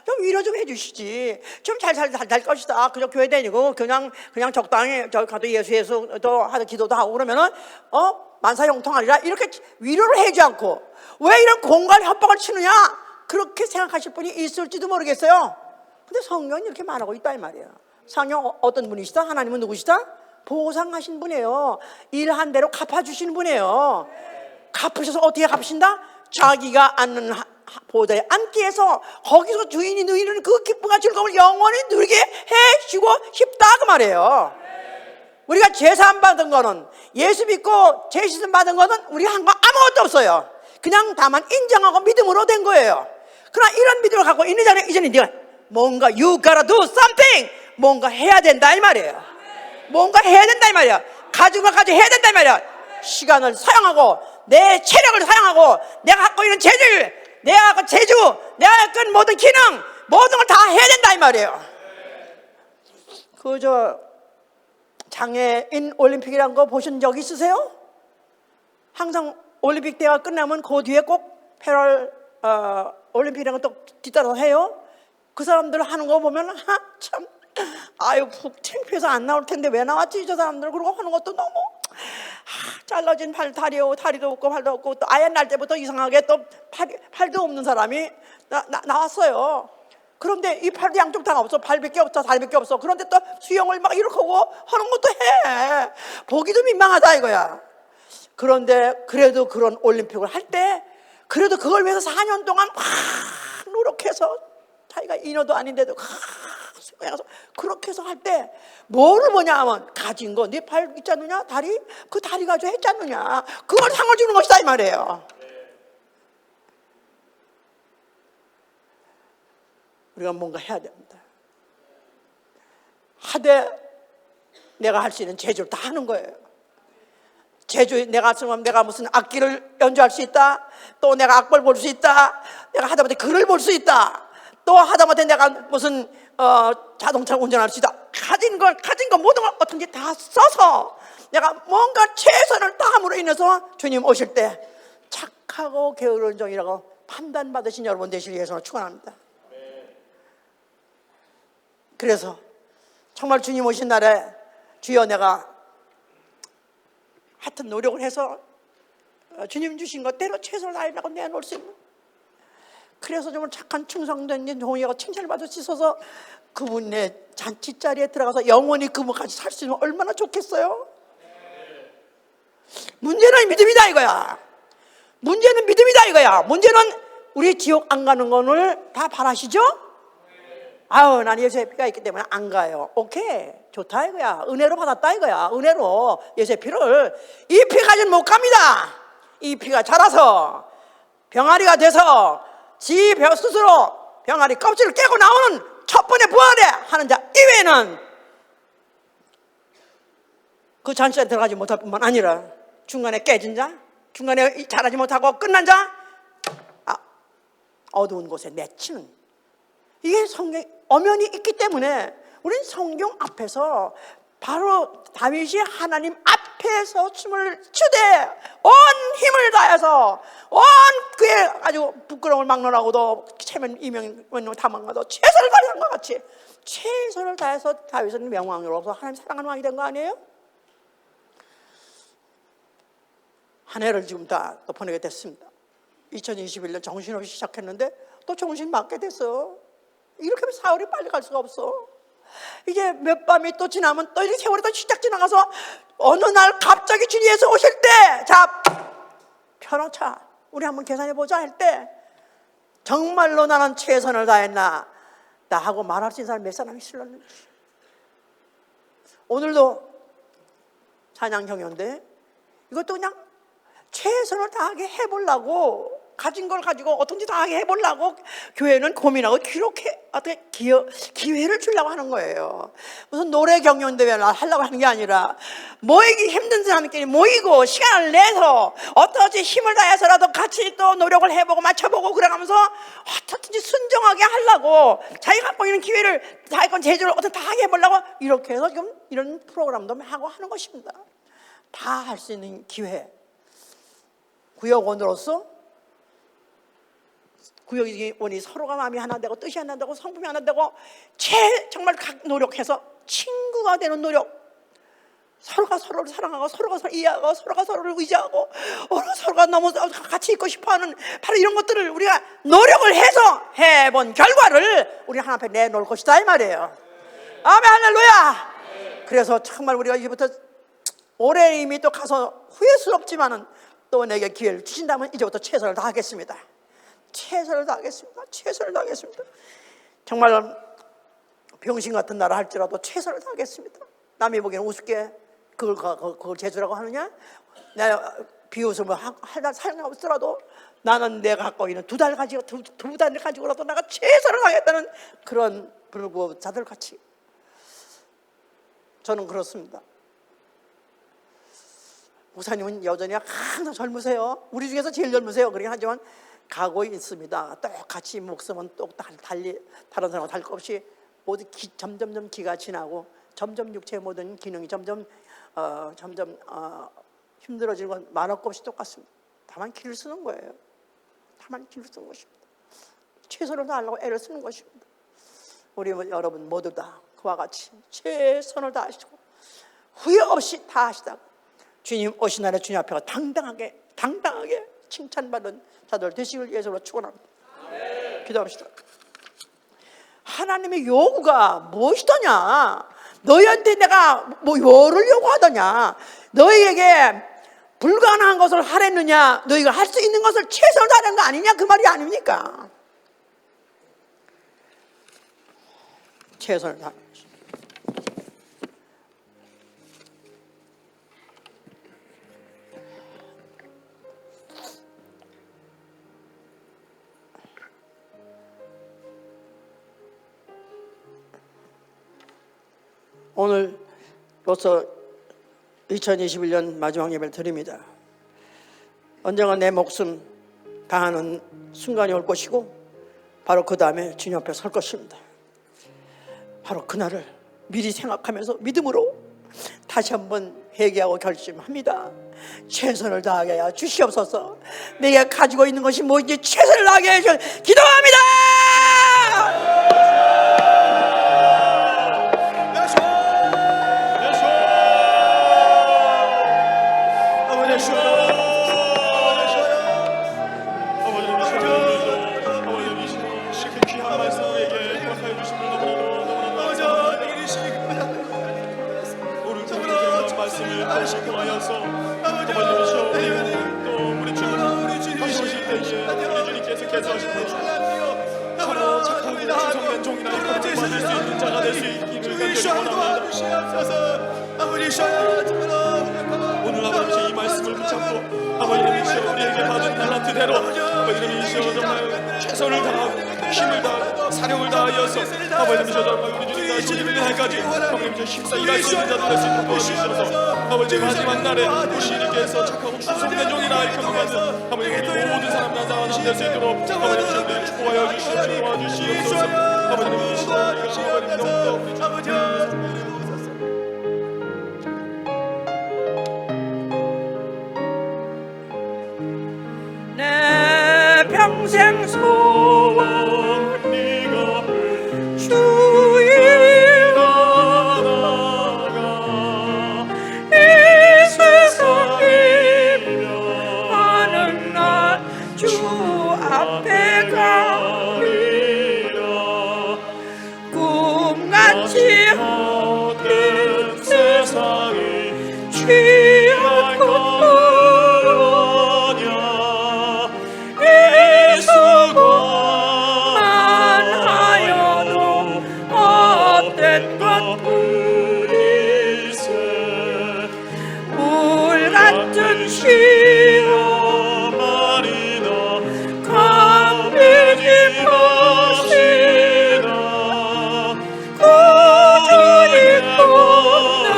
좀 위로 좀 해주시지. 좀 잘 될 것이다. 그저 교회 다니고 그냥 적당히 저기 가도 예수도 하도 기도도 하고 그러면은 만사형통하리라 이렇게 위로를 해주지 않고 왜 이런 공갈 협박을 치느냐, 그렇게 생각하실 분이 있을지도 모르겠어요. 근데 성경은 이렇게 말하고 있다 이 말이에요. 성경 어떤 분이시다? 하나님은 누구시다? 보상하신 분이에요. 일한 대로 갚아주시는 분이에요. 갚으셔서 어떻게 갚으신다? 자기가 앉는 보좌에 앉게 해서 거기서 주인이 누리는 그 기쁨과 즐거움을 영원히 누리게 해주고 싶다 그 말이에요. 우리가 제사함 받은 거는, 예수 믿고 제시름 받은 거는 우리가 한 거 아무것도 없어요. 그냥 다만 인정하고 믿음으로 된 거예요. 그러나 이런 믿음을 갖고 있는 자는 이제는 네가 뭔가 you gotta do something, 뭔가 해야 된다 이 말이에요. 뭔가 해야 된다 이 말이에요. 가진 것까지 해야 된다 이 말이에요. 시간을 사용하고 내 체력을 사용하고 내가 갖고 있는 재질, 내가 갖고 재주, 내가 갖고 있는 모든 기능, 모든 걸 다 해야 된다 이 말이에요. 장애인 올림픽이라는 거 보신 적 있으세요? 항상 올림픽 대회가 끝나면 그 뒤에 꼭 패럴 올림픽이라는 거 또 뒤따라서 해요. 그 사람들 하는 거 보면 참 아유 푹 창피해서 안 나올 텐데 왜 나왔지 저 사람들. 그러고 하는 것도 너무 잘라진 다리도 없고 팔도 없고, 또 아예 날 때부터 이상하게 또 팔도 없는 사람이 나왔어요. 그런데 이 팔도 양쪽 다 없어. 발밖에 없어, 다리밖에 없어. 그런데 또 수영을 막 이렇게 하고 하는 것도 해. 보기도 민망하다 이거야. 그런데 그래도 그런 올림픽을 할 때 그래도 그걸 위해서 4년 동안 막 노력해서, 자기가 인어도 아닌데도 수영해서 그렇게 해서 할 때 뭐를 보냐 하면 가진 거, 네 팔 있지 않느냐, 다리, 그 다리 가지고 했지 않느냐, 그걸 상을 주는 것이다 이 말이에요. 우리가 뭔가 해야 됩니다. 하되 내가 할 수 있는 재주를 다 하는 거예요. 재주, 내가 쓰면 내가 무슨 악기를 연주할 수 있다, 또 내가 악보를 볼 수 있다, 내가 하다못해 글을 볼 수 있다, 또 하다못해 내가 무슨 자동차를 운전할 수 있다. 가진 거 모든 걸 어떤지 다 써서 내가 뭔가 최선을 다함으로 인해서 주님 오실 때 착하고 게으른 종이라고 판단받으신 여러분 되시기 위해서 축원합니다. 그래서 정말 주님 오신 날에 주여 내가 하여튼 노력을 해서 주님 주신 것대로 최선을 다하려고 내놓을 수 있는, 그래서 정말 착한 충성된 종이가 칭찬을 받을 수 있어서 그분의 잔치자리에 들어가서 영원히 그분까지 살 수 있으면 얼마나 좋겠어요. 문제는 믿음이다 이거야. 문제는 믿음이다 이거야. 문제는 우리 지옥 안 가는 거를 다 바라시죠? 아유 난 예수의 피가 있기 때문에 안 가요. 오케이, 좋다 이거야. 은혜로 받았다 이거야. 은혜로 예수의 피를, 이 피 가지고는 못 갑니다. 이 피가 자라서 병아리가 돼서 지 스스로 병아리 껍질을 깨고 나오는 첫 번째 부활에 하는 자 이외에는 그 잔치에 들어가지 못할 뿐만 아니라 중간에 깨진 자, 중간에 자라지 못하고 끝난 자, 어두운 곳에 내치는, 이게 성경 엄연히 있기 때문에 우리는 성경 앞에서 바로 다윗이 하나님 앞에서 춤을 추되 온 힘을 다해서 온 그의 아주 부끄러움을 막론하고도 체면 이명 탐험과도 최선을 다하는 것 같이 최선을 다해서 다윗은 명왕으로서 하나님 사랑하는 왕이 된 거 아니에요? 한 해를 지금 다 또 보내게 됐습니다. 2021년 정신없이 시작했는데 또 정신 맞게 됐어. 이렇게 하면 사흘이 빨리 갈 수가 없어. 이제 몇 밤이 또 지나면 또 이렇게 세월이 또 시작 지나가서 어느 날 갑자기 주님 예수 오실 때, 자, 편호차 우리 한번 계산해 보자 할 때 정말로 나는 최선을 다했나 나 하고 말할 수 있는 사람 몇 사람이 있을런지. 오늘도 찬양 경연대 이것도 그냥 최선을 다하게 해보려고 가진 걸 가지고 어떤지 다하게 해보려고 교회는 고민하고 이렇게 어떻게 기회를 주려고 하는 거예요. 무슨 노래 경연대회를 하려고 하는 게 아니라 모이기 힘든 사람끼리 모이고 시간을 내서 어떻게 힘을 다해서라도 같이 또 노력을 해보고 맞춰보고 그래가면서 어떻든지 순정하게 하려고 자기가 갖고 있는 기회를 자기 건 제주를 어떻게 다 하게 해보려고 이렇게 해서 지금 이런 프로그램도 하고 하는 것입니다. 다 할 수 있는 기회. 구역원으로서 구역원이 서로가 마음이 하나 되고 뜻이 하나 되고 성품이 하나 되고 정말 각 노력해서 친구가 되는 노력, 서로가 서로를 사랑하고 서로가 서로 이해하고 서로가 서로를 의지하고 서로가 너무 같이 있고 싶어하는 바로 이런 것들을 우리가 노력을 해서 해본 결과를 우리 하나 앞에 내놓을 것이다 이 말이에요. 아멘 할렐루야. 그래서 정말 우리가 이제부터 올해 이미 또 가서 후회스럽지만은 또 내게 기회를 주신다면 이제부터 최선을 다하겠습니다. 최선을 다하겠습니다. 최선을 다하겠습니다. 정말 병신 같은 나라 할지라도 최선을 다하겠습니다. 남이 보기에는 우습게 그걸 재주라고 하느냐? 내가 비웃음을 하나 사용하더라도 나는 내가 갖고 있는 두 달을 가지고라도 내가 최선을 다하겠다는 그런 불구자들 같이 저는 그렇습니다. 목사님은 여전히 항상 젊으세요. 우리 중에서 제일 젊으세요. 그러긴 하지만 가고 있습니다. 똑같이 목숨은 또 달리 다른 사람과 다를 것 없이 모두 점점점 기가 지나고 점점 육체의 모든 기능이 점점 힘들어지는 건 만할 것 없이 똑같습니다. 다만 길을 쓰는 거예요. 다만 길을 쓰는 것입니다. 최선을 다하려고 애를 쓰는 것입니다. 우리 여러분 모두 다 그와 같이 최선을 다하시고 후회 없이 다 하시다가 주님 오신 날에 주님 앞에 당당하게 칭찬받은 자들 되시길 예수로 축원합니다. 기도합시다. 하나님의 요구가 무엇이더냐? 너희한테 내가 뭐 요를 요구하더냐? 너희에게 불가능한 것을 하랬느냐? 너희가 할 수 있는 것을 최선을 다하는 거 아니냐? 그 말이 아닙니까? 최선을 다하는 것입니다. 오늘로서 2021년 마지막 예배를 드립니다. 언젠가 내 목숨 다하는 순간이 올 것이고 바로 그 다음에 주님 앞에 설 것입니다. 바로 그날을 미리 생각하면서 믿음으로 다시 한번 회개하고 결심합니다. 최선을 다하게 하여 주시옵소서. 내가 가지고 있는 것이 무엇인지 최선을 다하게 해 주시옵소서. 기도합니다. 오늘 아버지 이 말씀을 붙잡고 아버지님이시여 우리에게 받은 달란트대로 아버지님이시여 정말 최선을 다하고 힘을 다하고 사력을 다하여서 아버지님이시여 정말 우리 주님과 주님의 날까지 아버지님이시여 힘써 일할 수 있는 자들 될 수 있도록 도와주시옵소서. 아버지 마지막 날에 우리님께서 착하고 충성된 종이라 이렇게 말하는 아버지님 모든 사람 다 될수 있도록 아버지님이시여 우리를 축복하여 주시옵소서. 도와주시옵소서. 아버지님이시여 아버지님 너무나 우리 주님 평생 소원 네가 주의 같이 헛된 세상이 취하였거냐 이 수고만 하여도 헛된 것뿐이세 물 같은 시험아리나 감리지 마시나 구주의 공남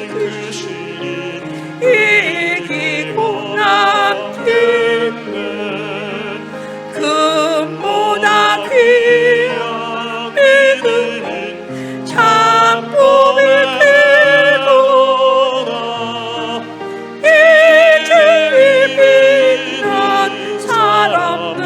크시니 이기고 남기네 금보다 귀한 믿음이 참고를 피우나 이 주의 빛난 사람들